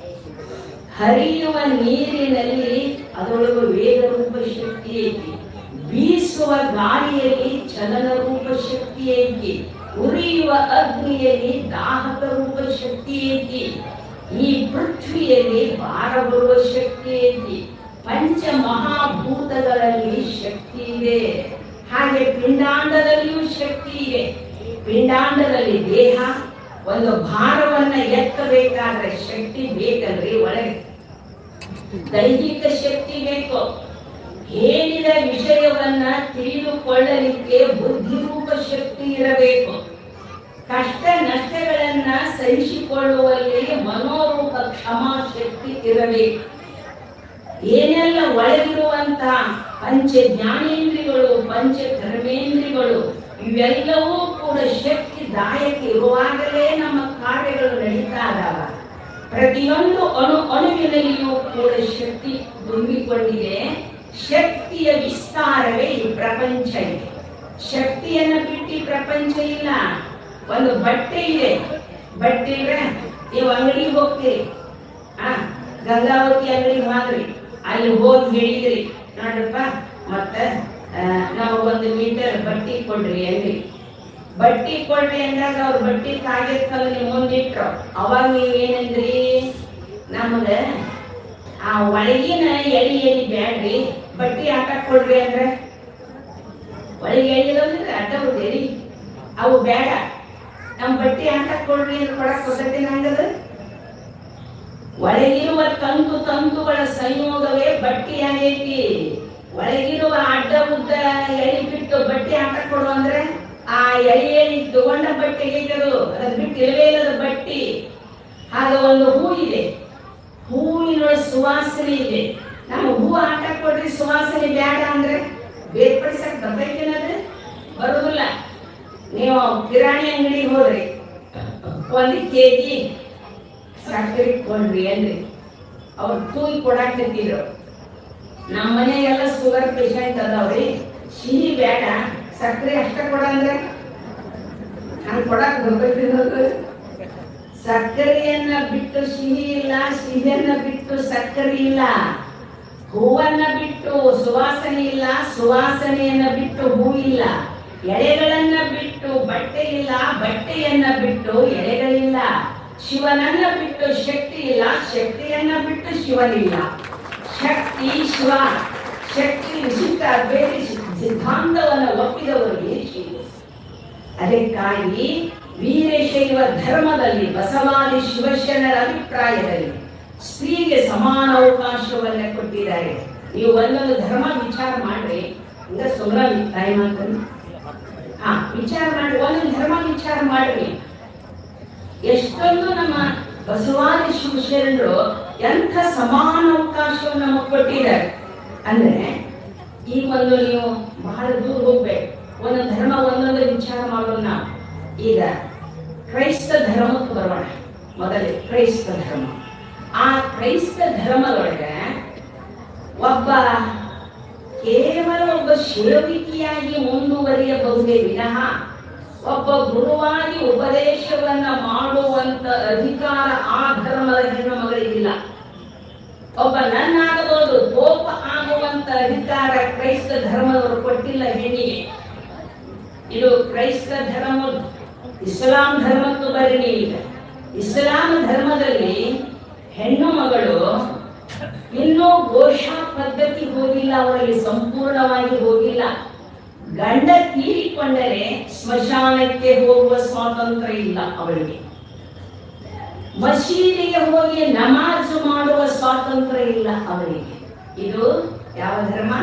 ಹರಿಯುವ ನೀರಿನಲ್ಲಿ ಅದರೊಳಗೆ ವೇಗರೂಪ ಶಕ್ತಿ ಐತಿ. ಬೀಸುವ ಗಾಳಿಯಲ್ಲಿ ಚಲನ ರೂಪ ಶಕ್ತಿ ಐತಿ. ಉರಿಯುವ ಅಗ್ನಿಯಲ್ಲಿ ದಾಹಕ ರೂಪ ಶಕ್ತಿ ಐತಿ. ಈ ಪೃಥ್ವಿಯಲ್ಲಿ ಭಾರ ಬರುವ ಶಕ್ತಿ ಐತಿ. ಪಂಚ ಮಹಾಭೂತಗಳಲ್ಲಿ ಶಕ್ತಿ ಇದೆ. ಹಾಗೆ ಪಿಂಡಾಂಡದಲ್ಲಿಯೂ ಶಕ್ತಿ ಇದೆ. ಪಿಂಡಾಂಡದಲ್ಲಿ ದೇಹ ಒಂದು ಭಾರವನ್ನ ಎತ್ತಬೇಕಾದ್ರೆ ಶಕ್ತಿ ಬೇಕಲ್ರಿ, ಒಳಗೆ ದೈಹಿಕ ಶಕ್ತಿ ಬೇಕು. ಹೇಳಿದ ವಿಷಯವನ್ನ ತಿಳಿದುಕೊಳ್ಳಲಿಕ್ಕೆ ಬುದ್ಧಿರೂಪ ಶಕ್ತಿ ಇರಬೇಕು. ಕಷ್ಟ ನಷ್ಟಗಳನ್ನ ಸಹಿಸಿಕೊಳ್ಳುವಲ್ಲಿ ಮನೋರೂಪ ಕ್ಷಮಾ ಶಕ್ತಿ ಇರಬೇಕು. ಏನೆಲ್ಲ ಒಳಗಿರುವಂತ ಪಂಚ ಜ್ಞಾನೇಂದ್ರಿಗಳು, ಪಂಚ ಕರ್ಮೇಂದ್ರಿಗಳು ಇವೆಲ್ಲವೂ ಕೂಡ ಶಕ್ತಿದಾಯಕ ಇರುವಾಗಲೇ ನಮ್ಮ ಕಾರ್ಯಗಳು ನಡೀತಾ ಇದ್ದಾವ. ಪ್ರತಿಯೊಂದು ಅಣುವಿನಲ್ಲಿಯೂ ಕೂಡ ಶಕ್ತಿ ತುಂಬಿಕೊಂಡಿದೆ. ಶಕ್ತಿಯ ವಿಸ್ತಾರವೇ ಈ ಪ್ರಪಂಚ ಇದೆ. ಶಕ್ತಿಯನ್ನ ಬಿಟ್ಟು ಪ್ರಪಂಚ ಇಲ್ಲ. ಒಂದು ಬಟ್ಟೆ ಇದೆ, ಬಟ್ಟೆ ಇದ್ರೆ ನೀವು ಅಂಗಡಿಗೆ ಹೋಗ್ತೀರಿ, ಗಂಗಾವತಿ ಅಂಗಡಿಗೆ ಹೋದ್ರಿ, ಅಲ್ಲಿ ಹೋಗಿ ಹೇಳಿದ್ರಿ, ನೋಡ್ರಪ್ಪ ಮತ್ತ ನಮಗೊಂದು ಮೀಟರ್ ಬಟ್ಟಿ ಕೊಡ್ರಿ ಅಂದ್ರಿ. ಬಟ್ಟಿ ಕೊಡ್ರಿ ಅಂದಾಗ ಅವ್ರ ಬಟ್ಟಿ ಕಾಗಿರ್ತಾವ ನೀವು ಮುಂದಿಟ್ರು. ಅವಾಗ ನೀವೇನಂದ್ರಿ, ನಮಗ ಆ ಒಳಗಿನ ಎಳಿ ಬ್ಯಾಡ್ರಿ, ಬಟ್ಟಿ ಹಾಕಕ್ ಕೊಡ್ರಿ ಅಂದ್ರೆ ಒಳಗೆ ಎಳಿದಂದ್ರೆ ಅಡ್ಡವುದೇರಿ, ಅವು ಬೇಡ, ನಮ್ ಬಟ್ಟಿ ಹಾಕಕ್ ಕೊಡ್ರಿ ಅಂತ ಕೊಡಕ್ ಕೊಟ್ಟೆ ನಂಗದ. ಒಳಗಿರುವ ತಂತುಗಳ ಸಂಯೋಗವೇ ಬಟ್ಟಿ ಆಗೈತಿ. ಒಳಗಿರುವ ಅಡ್ಡ ಉದ್ದ ಎಳಿ ಬಿಟ್ಟು ಬಟ್ಟೆ ಹಾಕಕ್ ಕೊಡು ಅಂದ್ರೆ ಆ ಎಳಿ ತಗೊಂಡ ಬಟ್ಟೆ ಹೇಗದು, ಅದ್ರ ಬಿಟ್ಟು ಇರವೇ ಇಲ್ಲದ ಬಟ್ಟಿ. ಹಾಗೆ ಒಂದು ಹೂ ಇದೆ, ಹೂವಿನೊಳ ಸುವಾಸನೆ ಇದೆ. ನಮ್ಮ ಹೂ ಹಾಕಕ್ ಕೊಡ್ರಿ, ಸುವಾಸನೆ ಬೇಡ ಅಂದ್ರೆ ಬೇರ್ಪಡಿಸಕ್ ಬರ್ತೈತೇನದು? ಬರುದಿಲ್ಲ. ನೀವು ಕಿರಾಣಿ ಅಂಗಡಿಗೆ ಹೋದ್ರಿ, 1 kg ಸಕ್ಕರೆ ಕೊಡ್ರಿ ಅಂದ್ರಿ, ಅವ್ರು ತೂಗಿ ಕೊಡಾಕತ್ತಿದ್ರು. ನಮ್ಮ ಮನೆಗೆಲ್ಲ ಶುಗರ್ ಪೇಷಂಟ್ ಅದಾವ್ರಿ, ಸಿಹಿ ಬೇಡ ಸಕ್ಕರೆ ಅಷ್ಟ ಕೊಡ ಅಂದ್ರೆ ನಾನು ಕೊಡಕ್ ಗೊತ್ತಿರೋದು. ಸಕ್ಕರೆಯನ್ನ ಬಿಟ್ಟು ಸಿಹಿ ಇಲ್ಲ, ಸಿಹಿಯನ್ನ ಬಿಟ್ಟು ಸಕ್ಕರೆ ಇಲ್ಲ. ಹೂವನ್ನ ಬಿಟ್ಟು ಸುವಾಸನೆ ಇಲ್ಲ, ಸುವಾಸನೆಯನ್ನ ಬಿಟ್ಟು ಹೂ ಇಲ್ಲ. ಎಳೆಗಳನ್ನ ಬಿಟ್ಟು ಬಟ್ಟೆ ಇಲ್ಲ, ಬಟ್ಟೆಯನ್ನ ಬಿಟ್ಟು ಎಳೆಗಳಿಲ್ಲ. ಶಿವನನ್ನ ಬಿಟ್ಟು ಶಕ್ತಿ ಇಲ್ಲ, ಶಕ್ತಿಯನ್ನ ಬಿಟ್ಟು ಶಿವನಿಲ್ಲ. ಶಕ್ತಿ ಶಿವ, ಶಕ್ತಿ ವಿಚಿತ್ರ ಬೇರೆ ಸಿದ್ಧಾಂತವನ್ನ ಒಪ್ಪಿದವರಿಗೆ ಶಿವ. ಅದಕ್ಕಾಗಿ ವೀರಶೈವ ಧರ್ಮದಲ್ಲಿ ಬಸವಾದಿ ಶಿವಶರಣರ ಅಭಿಪ್ರಾಯದಲ್ಲಿ ಸ್ತ್ರೀಗೆ ಸಮಾನ ಅವಕಾಶವನ್ನ ಕೊಟ್ಟಿದ್ದಾರೆ. ನೀವು ಒಂದೊಂದು ಧರ್ಮ ವಿಚಾರ ಮಾಡ್ರಿ, ಈಗ ಸುಮ್ಮನೆ ಟೈಮ್ ಅಂತ ವಿಚಾರ ಮಾಡಿ, ಒಂದೊಂದು ಧರ್ಮ ವಿಚಾರ ಮಾಡ್ರಿ. ಎಷ್ಟೊಂದು ನಮ್ಮ ಬಸವಾದಿ ಶಿವಶರಣರು ಎಂಥ ಸಮಾನ ಅವಕಾಶವನ್ನು ನಮಗೆ ಕೊಟ್ಟಿದ್ದಾರೆ ಅಂದ್ರೆ, ಈಗ ಒಂದು ನೀವು ಬಹಳ ದೂರ ಹೋಗ್ಬೇಕು, ಒಂದೊಂದು ಧರ್ಮ ಒಂದೊಂದು ವಿಚಾರ ಮಾಡೋಣ. ಈಗ ಕ್ರೈಸ್ತ ಧರ್ಮಕ್ಕೆ ಬರೋಣ. ಮೊದಲೇ ಕ್ರೈಸ್ತ ಧರ್ಮ. ಆ ಕ್ರೈಸ್ತ ಧರ್ಮದೊಳಗೆ ಕೇವಲ ಒಬ್ಬ ಸೇವಕಿಯಾಗಿ ಮುಂದುವರಿಯಬಹುದೇ ವಿನಃ ಒಬ್ಬ ಗುರುವಾಗಿ ಉಪದೇಶವನ್ನ ಮಾಡುವಂತ ಅಧಿಕಾರ ಆ ಧರ್ಮದ ಹೆಣ್ಣು ಮಗಳಿಗಿಲ್ಲ. ಒಬ್ಬ ನನ್ನಾಗಬಹುದು, ಕೋಪ ಆಗುವಂತ ಅಧಿಕಾರ ಕ್ರೈಸ್ತ ಧರ್ಮದವರು ಕೊಟ್ಟಿಲ್ಲ ಹೆಣ್ಣಿಗೆ. ಇದು ಕ್ರೈಸ್ತ ಧರ್ಮ. ಇಸ್ಲಾಂ ಧರ್ಮಕ್ಕೂ ಬರೀ ಈಗ ಇಸ್ಲಾಂ ಧರ್ಮದಲ್ಲಿ ಹೆಣ್ಣು ಮಗಳು ಇನ್ನೂ ಘೋಷಾ ಪದ್ಧತಿ ಹೋಗಿಲ್ಲ, ಅವರಲ್ಲಿ ಸಂಪೂರ್ಣವಾಗಿ ಹೋಗಿಲ್ಲ. ಗಂಡ ತೀರಿಕೊಂಡರೆ ಸ್ಮಶಾನಕ್ಕೆ ಹೋಗುವ ಸ್ವಾತಂತ್ರ್ಯ ಇಲ್ಲ ಅವಳಿಗೆ. ಮಸೀದಿಗೆ ಹೋಗಿ ನಮಾಜ್ ಮಾಡುವ ಸ್ವಾತಂತ್ರ್ಯ ಇಲ್ಲ ಅವರಿಗೆ. ಇದು ಯಾವ ಧರ್ಮ?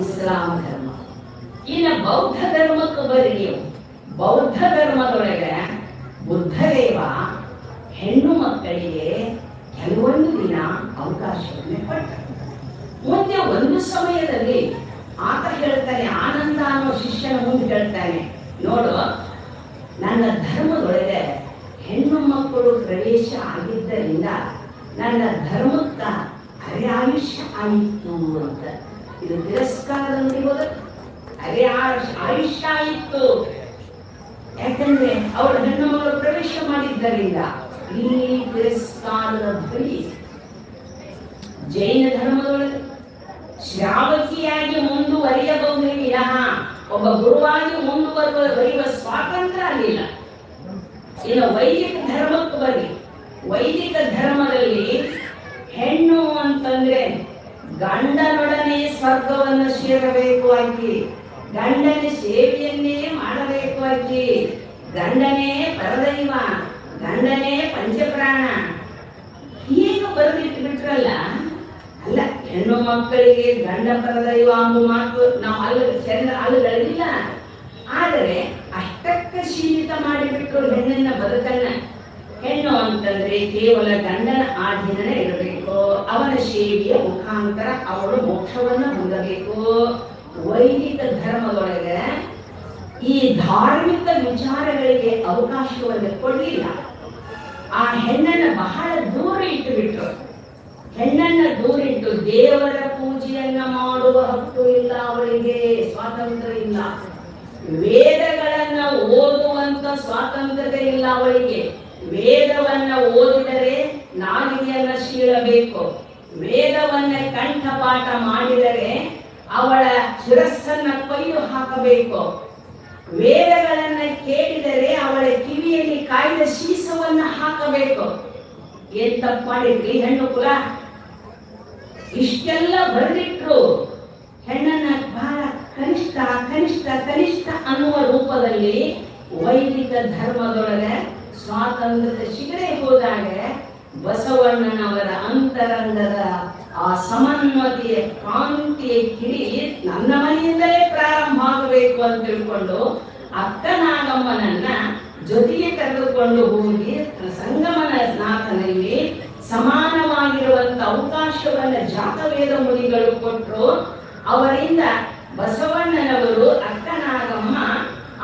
ಇಸ್ಲಾಂ ಧರ್ಮ. ಇನ್ನು ಬೌದ್ಧ ಧರ್ಮಕ್ಕೆ ಬರೀ ನೀವು. ಬೌದ್ಧ ಧರ್ಮದೊಳಗೆ ಬುದ್ಧದೇವ ಹೆಣ್ಣು ಮಕ್ಕಳಿಗೆ ಕೆಲವೊಂದು ದಿನ ಅವಕಾಶವನ್ನು ಕೊಟ್ಟ. ಮುಂದೆ ಒಂದು ಸಮಯದಲ್ಲಿ ಆತ ಹೇಳ್ತಾನೆ, ಆನಂದ ಅನ್ನೋ ಶಿಷ್ಯನ ಮುಂದೆ ಹೇಳ್ತಾನೆ, ನೋಡು, ನನ್ನ ಧರ್ಮದೊಳಗೆ ಹೆಣ್ಣು ಮಕ್ಕಳು ಪ್ರವೇಶ ಆಗಿದ್ದರಿಂದ ನನ್ನ ಧರ್ಮಕ್ಕ ಅರೆ ಆಯುಷ್ಯ ಆಯಿತು ಅಂತ. ಇದು ತಿರಸ್ಕಾರದಲ್ಲಿ ಹೋದ ಅರೆ ಆಯುಷ್ಯ ಆಯಿತು. ಯಾಕಂದ್ರೆ ಅವಳ ಹೆಣ್ಣು ಮಕ್ಕಳು ಪ್ರವೇಶ ಮಾಡಿದ್ದರಿಂದ ಈ ತಿರಸ್ಕಾರದ ಬಳಿ. ಜೈನ ಧರ್ಮದೊಳಗೆ ಶ್ರಾವಕಿಯಾಗಿ ಮುಂದುವರಿಯಬಹುದೇ ವಿನಃ ಒಬ್ಬ ಗುರುವಾಗಿ ಮುಂದುವರಿಯುವ ಸ್ವಾತಂತ್ರ್ಯ ಅಲ್ಲಿಲ್ಲ. ಇನ್ನು ವೈದಿಕ ಧರ್ಮಕ್ಕೆ ಬನ್ನಿ. ವೈದಿಕ ಧರ್ಮದಲ್ಲಿ ಹೆಣ್ಣು ಅಂತಂದ್ರೆ ಗಂಡನೊಡನೆ ಸ್ವರ್ಗವನ್ನು ಸೇರಬೇಕು ಆಕಿ, ಗಂಡನ ಸೇವೆಯನ್ನೇ ಮಾಡಬೇಕು ಆಕಿ, ಗಂಡನೇ ಪರದೈವ, ಗಂಡನೇ ಪಂಚಪ್ರಾಣ. ಏನು ಬರೆದಿಟ್ಟು ಬಿಟ್ರಲ್ಲ. ಅಲ್ಲ, ಹೆಣ್ಣು ಮಕ್ಕಳಿಗೆ ಗಂಡ ಪರದೈವ ಎಂಬ ಮಾತು ನಾವು ಅಲ್ಲಗಳಿಲ್ಲ. ಆದರೆ ಅಷ್ಟಕ್ಕೆ ಸೀಮಿತ ಮಾಡಿಬಿಟ್ರು ಹೆಣ್ಣನ್ನ ಬದುಕನ್ನ. ಹೆಣ್ಣು ಅಂತಂದ್ರೆ ಕೇವಲ ಗಂಡನ ಆಧೀನನೇ ಇರಬೇಕು, ಅವನ ಸೇವೆಯ ಮುಖಾಂತರ ಅವಳು ಮೋಕ್ಷವನ್ನ ಹೊಂದಬೇಕು. ವೈದಿಕ ಧರ್ಮದೊಳಗೆ ಈ ಧಾರ್ಮಿಕ ವಿಚಾರಗಳಿಗೆ ಅವಕಾಶವನ್ನು ಕೊಡಲಿಲ್ಲ. ಆ ಹೆಣ್ಣನ್ನ ಬಹಳ ದೂರ ಇಟ್ಟು ಬಿಟ್ರು. ಹೆಣ್ಣನ್ನ ದೂರಿಟ್ಟು ದೇವರ ಪೂಜೆಯನ್ನ ಮಾಡುವ ಹಕ್ಕು ಇಲ್ಲ ಅವಳಿಗೆ, ಸ್ವಾತಂತ್ರ್ಯ ಇಲ್ಲ. ವೇದಗಳನ್ನ ಓದುವಂತ ಸ್ವಾತಂತ್ರ್ಯ ಇಲ್ಲ ಅವಳಿಗೆ. ವೇದವನ್ನ ಓದಿದರೆ ನಾಲಿಗೆಯನ್ನ ಸೀಳಬೇಕು, ವೇದವನ್ನ ಕಂಠಪಾಠ ಮಾಡಿದರೆ ಅವಳ ಶಿರಸ್ಸನ್ನ ಕೊಯ್ದು ಹಾಕಬೇಕು, ವೇದಗಳನ್ನ ಕೇಳಿದರೆ ಅವಳ ಕಿವಿಯಲ್ಲಿ ಕಾಯ್ದ ಶೀಸವನ್ನ ಹಾಕಬೇಕು. ಏನ್ ತಪ್ಪು ಮಾಡಿದ್ರಿ ಹೆಣ್ಣು ಕುಲ? ಇಷ್ಟೆಲ್ಲ ಬರೆದಿಟ್ರು. ಹೆಣ್ಣನ್ನ ಬಹಳ ಕನಿಷ್ಠ ಕನಿಷ್ಠ ಕನಿಷ್ಠ ಅನ್ನುವ ರೂಪದಲ್ಲಿ ವೈದಿಕ ಧರ್ಮದೊಳಗೆ ಸ್ವಾತಂತ್ರ್ಯ ಸಿಗದೆ ಹೋದಾಗ ಬಸವಣ್ಣನವರ ಅಂತರಂಗದ ಆ ಸಮನ್ವತೆಯ ಕಾಂತಿಯ ಕಿಡಿ ನನ್ನ ಮನೆಯಿಂದಲೇ ಪ್ರಾರಂಭ ಆಗಬೇಕು ಅಂತ ತಿಳ್ಕೊಂಡು ಅಕ್ಕನಾಗಮ್ಮನನ್ನ ಜೊತೆಗೆ ಕರೆದುಕೊಂಡು ಹೋಗಿ ಸಂಗಮನ ನಾಥನಲ್ಲಿ ಸಮಾನವಾಗಿರುವಂತ ಅವಕಾಶವನ್ನ ಜಾತವೇದ ಮುನಿಗಳು ಕೊಟ್ಟರು. ಅವರಿಂದ ಬಸವಣ್ಣನವರು ಅಕ್ಕನಾಗಮ್ಮ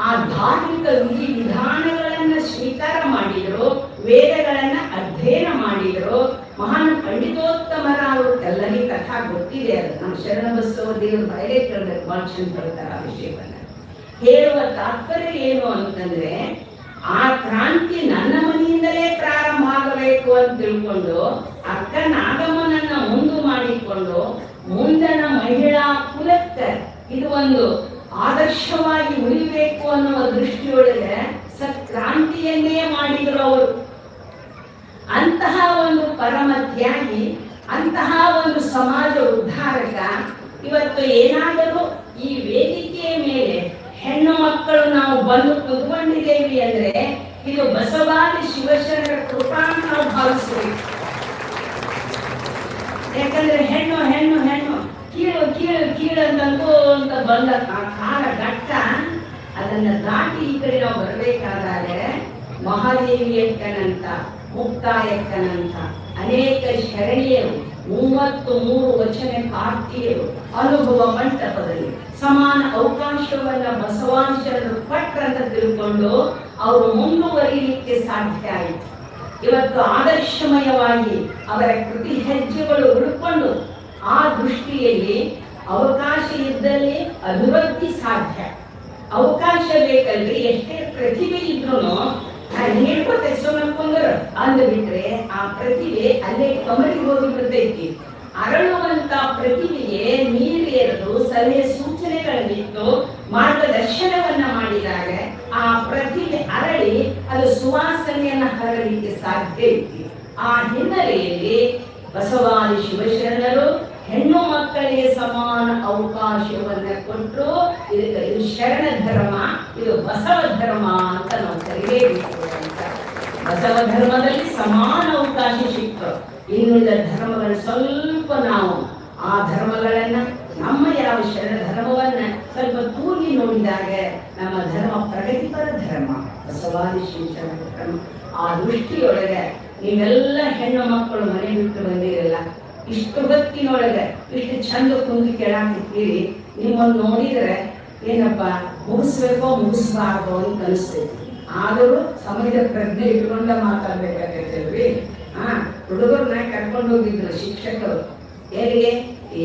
ಆ ಧಾರ್ಮಿಕ ವಿಧಿ ವಿಧಾನಗಳನ್ನ ಸ್ವೀಕಾರ ಮಾಡಿದರು, ವೇದಗಳನ್ನ ಅಧ್ಯಯನ ಮಾಡಿದರು. ಮಹಾನ್ ಪಂಡಿತೋತ್ತಮರಾವರು ಎಲ್ಲರಿಗೂ ಕಥಾ ಗೊತ್ತಿದೆ. ಅದು ನಮ್ಮ ಶರಣಬಸವ ದೇವರು ಬಯಲೇ ಕೇಳಬೇಕು, ಭಾಳ ಚಂದ ಬರ್ತಾರೆ ಆ ವಿಷಯವನ್ನ. ಹೇಳುವ ತಾತ್ಪರ್ಯ ಏನು ಅಂತಂದ್ರೆ, ಆ ಕ್ರಾಂತಿ ನನ್ನ ಮನೆಯಿಂದಲೇ ಪ್ರಾರಂಭ ಆಗಬೇಕು ಅಂತ ತಿಳ್ಕೊಂಡು ಅಕ್ಕ ನಾಗಮ್ಮನನ್ನ ಮುಂದು ಮಾಡಿಕೊಂಡು ಮುಂದನ ಮಹಿಳಾ ಕುಲಕ್ಕೆ ಇದು ಒಂದು ಆದರ್ಶವಾಗಿ ಉಳಿಬೇಕು ಅನ್ನುವ ದೃಷ್ಟಿಯೊಳಗೆ ಸತ್ಕ್ರಾಂತಿಯನ್ನೇ ಮಾಡಿದ್ರು ಅವರು. ಅಂತಹ ಒಂದು ಪರಮ ತ್ಯಾಗಿ, ಅಂತಹ ಒಂದು ಸಮಾಜ ಉದ್ಧಾರಕ ಇವತ್ತು ಏನಾದರೂ ಈ ವೇದಿಕೆಯ ಮೇಲೆ ಹೆಣ್ಣು ಮಕ್ಕಳು ನಾವು ಬಂದು ಕುತ್ಕೊಂಡಿದ್ದೇವೆ ಅಂದ್ರೆ ಇದು ಬಸವಾದಿ ಶಿವಶರಣರ ಕೃಪಾ ನಾವು ಭಾವಿಸಬೇಕು. ಯಾಕಂದ್ರೆ ಹೆಣ್ಣು ಹೆಣ್ಣು ಹೆಣ್ಣು ಕೀಳು ಕೀಳು ಕೀಳು ಅಂತ ಬಂದ ಕಾಲ ಘಟ್ಟ ಅದನ್ನ ದಾಟಿ ಈ ಕಡೆ ನಾವು ಬರಬೇಕಾದರೆ ಮಹಾದೇವಿಯಕ್ಕನಂತ ಮುಕ್ತಾಯಕ್ಕನಂತ ಅನೇಕ ಶರಣಿಯರು 33 ವಚನ ಕಾರ್ತಿಯರು ಅನುಭವ ಮಂಟಪದಲ್ಲಿ ಸಮಾನ ಅವಕಾಶವನ್ನ ಬಸವಾಂಶರನ್ನು ಪಟ್ರಂತ ತಿಳ್ಕೊಂಡು ಅವರು ಮುಂದುವರಿಯಲಿಕ್ಕೆ ಸಾಧ್ಯ ಆಯಿತು. ಇವತ್ತು ಆದರ್ಶಮಯವಾಗಿ ಅವರ ಕೃತಿ ಹೆಜ್ಜೆಗಳು ಉಳ್ಕೊಂಡು ಆ ದೃಷ್ಟಿಯಲ್ಲಿ ಅವಕಾಶ ಇದ್ದಲ್ಲಿ ಅಭಿವೃದ್ಧಿ ಸಾಧ್ಯ. ಅವಕಾಶ ಬೇಕಲ್ರಿ, ಎಷ್ಟೇ ಪ್ರತಿಭೆ ಇದ್ರು ಹೇಳ್ಕೊತ ಸುಮ್ಮಕೊಂಡ್ರು ಅಂದ್ಬಿಟ್ರೆ ಆ ಪ್ರತಿಭೆ ಅಲ್ಲೇ ಕಮಲಿಗೆ ಹೋಗಿ ಬರ್ತೈತಿ. ಅರಳುವಂತ ಪ್ರತಿಭೆಗೆ ನೀರೇರದು ಸಲಹೆ ಸೂಚನೆಗಳನ್ನಿತ್ತು ಮಾರ್ಗದರ್ಶನವನ್ನ ಮಾಡಿದಾಗ ಆ ಪ್ರತಿಭೆ ಅರಳಿ ಅದು ಸುವಾಸನೆಯನ್ನ ಹರಡಲಿಕ್ಕೆ ಸಾಧ್ಯ ಐತಿ. ಆ ಹಿನ್ನೆಲೆಯಲ್ಲಿ ಬಸವಾದಿ ಶಿವಶರಣರು ಹೆಣ್ಣು ಮಕ್ಕಳಿಗೆ ಸಮಾನ ಅವಕಾಶವನ್ನ ಕೊಟ್ಟರು. ಇದು ಶರಣ ಧರ್ಮ, ಇದು ಬಸವ ಧರ್ಮ ಅಂತ ನಾವು ಕರೆಯಬೇಕು ಅಂತ. ಬಸವ ಧರ್ಮದಲ್ಲಿ ಸಮಾನ ಅವಕಾಶ ಸಿಕ್ತು. ಇನ್ನುಳಿದ ಧರ್ಮಗಳು ಸ್ವಲ್ಪ ನಾವು ಆ ಧರ್ಮಗಳನ್ನ ನಮ್ಮ ಯಾವ ಶರಣ ಧರ್ಮವನ್ನ ಸ್ವಲ್ಪ ತೂಗಿ ನೋಡಿದಾಗ ನಮ್ಮ ಧರ್ಮ ಪ್ರಗತಿಪರ ಧರ್ಮ, ಬಸವಾದಿ ಶಿವಶರಣ ಧರ್ಮ. ಆ ದೃಷ್ಟಿಯೊಳಗೆ ನೀವೆಲ್ಲ ಹೆಣ್ಣು ಮಕ್ಕಳು ಮನೆ ಬಿಟ್ಟು ಬಂದಿರಲ್ಲ, ಇಷ್ಟು ಹೊತ್ತಿನೊಳಗೆ ಇಷ್ಟು ಚಂದ ಕುಂದು ಕೇಳಾಕಿರ್ತೀರಿ. ನಿಮ್ಮನ್ನು ನೋಡಿದ್ರೆ ಏನಪ್ಪ ಮುಗಿಸ್ಬೇಕೋ ಮುಗಿಸ್ಬಾರ್ದು ಅಂತ ಅನಿಸ್ತೈತಿ. ಆದರೂ ಸಮಯದ ಪ್ರಜ್ಞೆ ಇಟ್ಕೊಂಡ ಮಾತಾಡ್ಬೇಕಾಗೈತಲ್ರಿ. ಹುಡುಗರನ್ನ ಕರ್ಕೊಂಡು ಹೋಗಿದ್ರು ಶಿಕ್ಷಕರು. ಏನಿಗೆ ಈ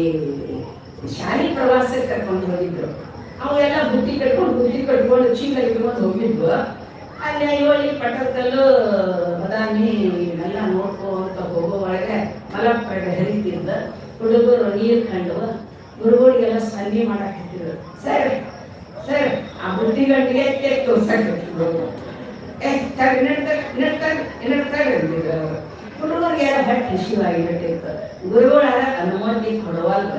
ಶಾಲೆ ಪ್ರವಾಸಕ್ಕೆ ಕರ್ಕೊಂಡು ಹೋಗಿದ್ರು. ಅವೆಲ್ಲ ಬುದ್ಧಿ ಕಟ್ಕೊಂಡು ಚೀಲ ಇಟ್ಕೊಂಡು ಹೋಗಿದ್ವು. ಅಲ್ಲಿ ಐವಳ್ಳಿ ಪಟ್ಟದಲ್ಲೂ ಬದಾಮಿ ಇವನ್ನೆಲ್ಲ ನೋಡ್ಕೊಂತ ಹೋಗೋ ಒಳಗೆ ಮಲಪ್ರಗ ಹರಿತಿದ್ದ. ಹುಡುಗರು ನೀರು ಕಂಡು ಗುರುಗಳಿಗೆಲ್ಲ ಸಂಧಿ ಮಾಡಾಕಿದ್ರು. ಸರ್ ಸರ್ ಆ ಬುದ್ಧಿಗಟ್ಟಿಗೆ ತೋರ್ಸಕ್ಕೆ ಹುಡುಗರಿಗೆ ಎಲ್ಲ ಬಟ್ ಖುಷಿಯಾಗಿ ಬಿಟ್ಟಿರ್ತಾರೆ. ಗುರುಗಳಾದ ಅನುಮತಿ ಕೊಡುವಲ್ರ.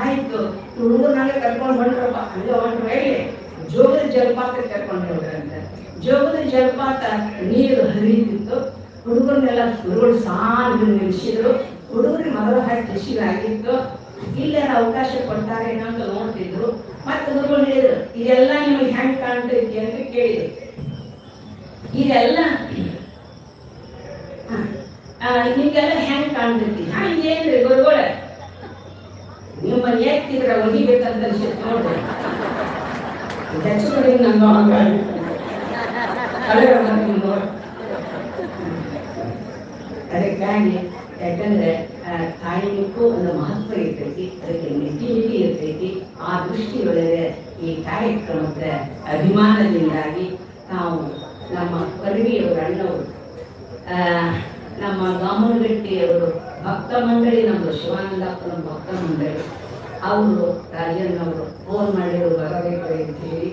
ಆಯ್ತು ಹುಡುಗರನ್ನಾಗೆ ಕರ್ಕೊಂಡು ಹೊಂಟ್ರಪ್ಪ, ಹಂಗೆ ಹೊಂಟ್ರು ಹೇಳಿ ಜೋಗದ ಜಲಪಾತ ಕರ್ಕೊಂಡು ಹೋಗ್ರಂತೆ. ಜೋಗದ ಜಲಪಾತ ನೀರು ಹರಿಯುತ್ತಿತ್ತು. ಹುಡುಗರನ್ನೆಲ್ಲ ಗುರುಗಳು ಸಾಲು ನಿಲ್ಲಿಸಿದ್ರು. ಹುಡುಗರಿಗೆ ಮೊದಲು ಹಟ್ಟು ಖುಷಿಯಾಗಿತ್ತು. ಇಲ್ಲೇನ ಅವಕಾಶ ಕೊಡ್ತಾರೆ ಅಂತ ನೋಡ್ತಿದ್ರು. ಮತ್ತೆ ಗುರುಗಳು ಹೇಳಿದ್ರು, ಇದೆಲ್ಲ ನಿಮಗೆ ಹೆಂಗ್ ಕಾಣ್ತೈತಿ ಅಂತ ಕೇಳಿದ್ರು. ಇದೆಲ್ಲ ನಿಮ್ಗೆಲ್ಲ ಹೆಂಗ್ ಕಾಣ್ತೈತಿ? ಹಂಗೇನ್ರಿ ಗುರುಗಳ ನಿಮ್ಮನ್ನ ಎತ್ತಿದ್ರ ಒದಿಬೇಕಂತ ಅನ್ಸುತ್ತೆ ನೋಡ್ರಿ. ಹೆಚ್ಚು ನಂಗೆ ಅದಕ್ಕಾಗಿ ಯಾಕಂದ್ರೆ ತಾಯಿಗೂ ಒಂದು ಮಹತ್ವ ಇರ್ತೈತಿ, ಅದಕ್ಕೆ ನೆಟ್ಟಿವಿಟಿ ಇರ್ತೈತಿ. ಆ ದೃಷ್ಟಿಯೊಳಗೆ ಈ ಕಾರ್ಯಕ್ರಮದ ಅಭಿಮಾನದಿಂದಾಗಿ ನಾವು ನಮ್ಮ ಪರ್ವಿಯವರು ಅಣ್ಣವರು, ನಮ್ಮ ಗಾಮನಗಟ್ಟಿಯವರು ಭಕ್ತ ಮಂಡಳಿ, ನಮ್ಮದು ಶಿವಾನಂದಪ್ಪನ ಭಕ್ತ ಮಂಡಳಿ, ಅವರು ರಾಜಣ್ಣವರು ಫೋನ್ ಮಾಡಿದ್ರು ಬರಬೇಕು ಅಂತ ಹೇಳಿ.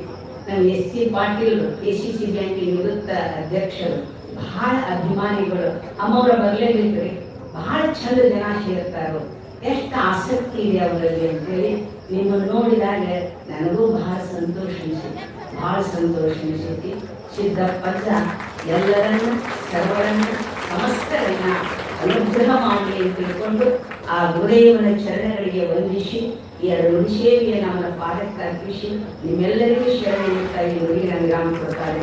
ನಮ್ಮ SC ಪಾಟೀಲ್ KCC ಬ್ಯಾಂಕಿನ ನಿವೃತ್ತ ಅಧ್ಯಕ್ಷರು, ಬಹಳ ಅಭಿಮಾನಿಗಳು. ಅಮ್ಮವ್ರ ಬರಲೇಬೇಕ್ರಿ, ಬಹಳ ಚಂದ ಜನ ಸೇರ್ತಾರೋ, ಎಷ್ಟು ಆಸಕ್ತಿ ಇದೆ ಅವರಲ್ಲಿ ಅಂತೇಳಿ ನಿಮ್ಮನ್ನು ನೋಡಿದಾಗ ನನಗೂ ಬಹಳ ಸಂತೋಷ ಅನಿಸೈತಿ. ಸಿದ್ದಪ್ಪಜ್ಜ ಎಲ್ಲರನ್ನು ಸರ್ವರನ್ನು ಸಮಸ್ತರನ್ನ ಅನುಗ್ರಹ ಮಾಡಲಿ ಅಂತ ತಿಳ್ಕೊಂಡು ಆ ಗುರುದೇವನ ಚರಣಗಳಿಗೆ ವಂದಿಸಿ ಎರಡು ನುಡಿಸೇವೆಯ ನಮ್ಮ ಪಾದಕ್ಕೆ ಅರ್ಪಿಸಿ ನಿಮ್ಮೆಲ್ಲರಿಗೂ ಶರಣ ಇರ್ತಾ ಈ ನುಡಿಗೆ ನನಗೆ ರಾಮ ಕೊಡ್ತಾರೆ.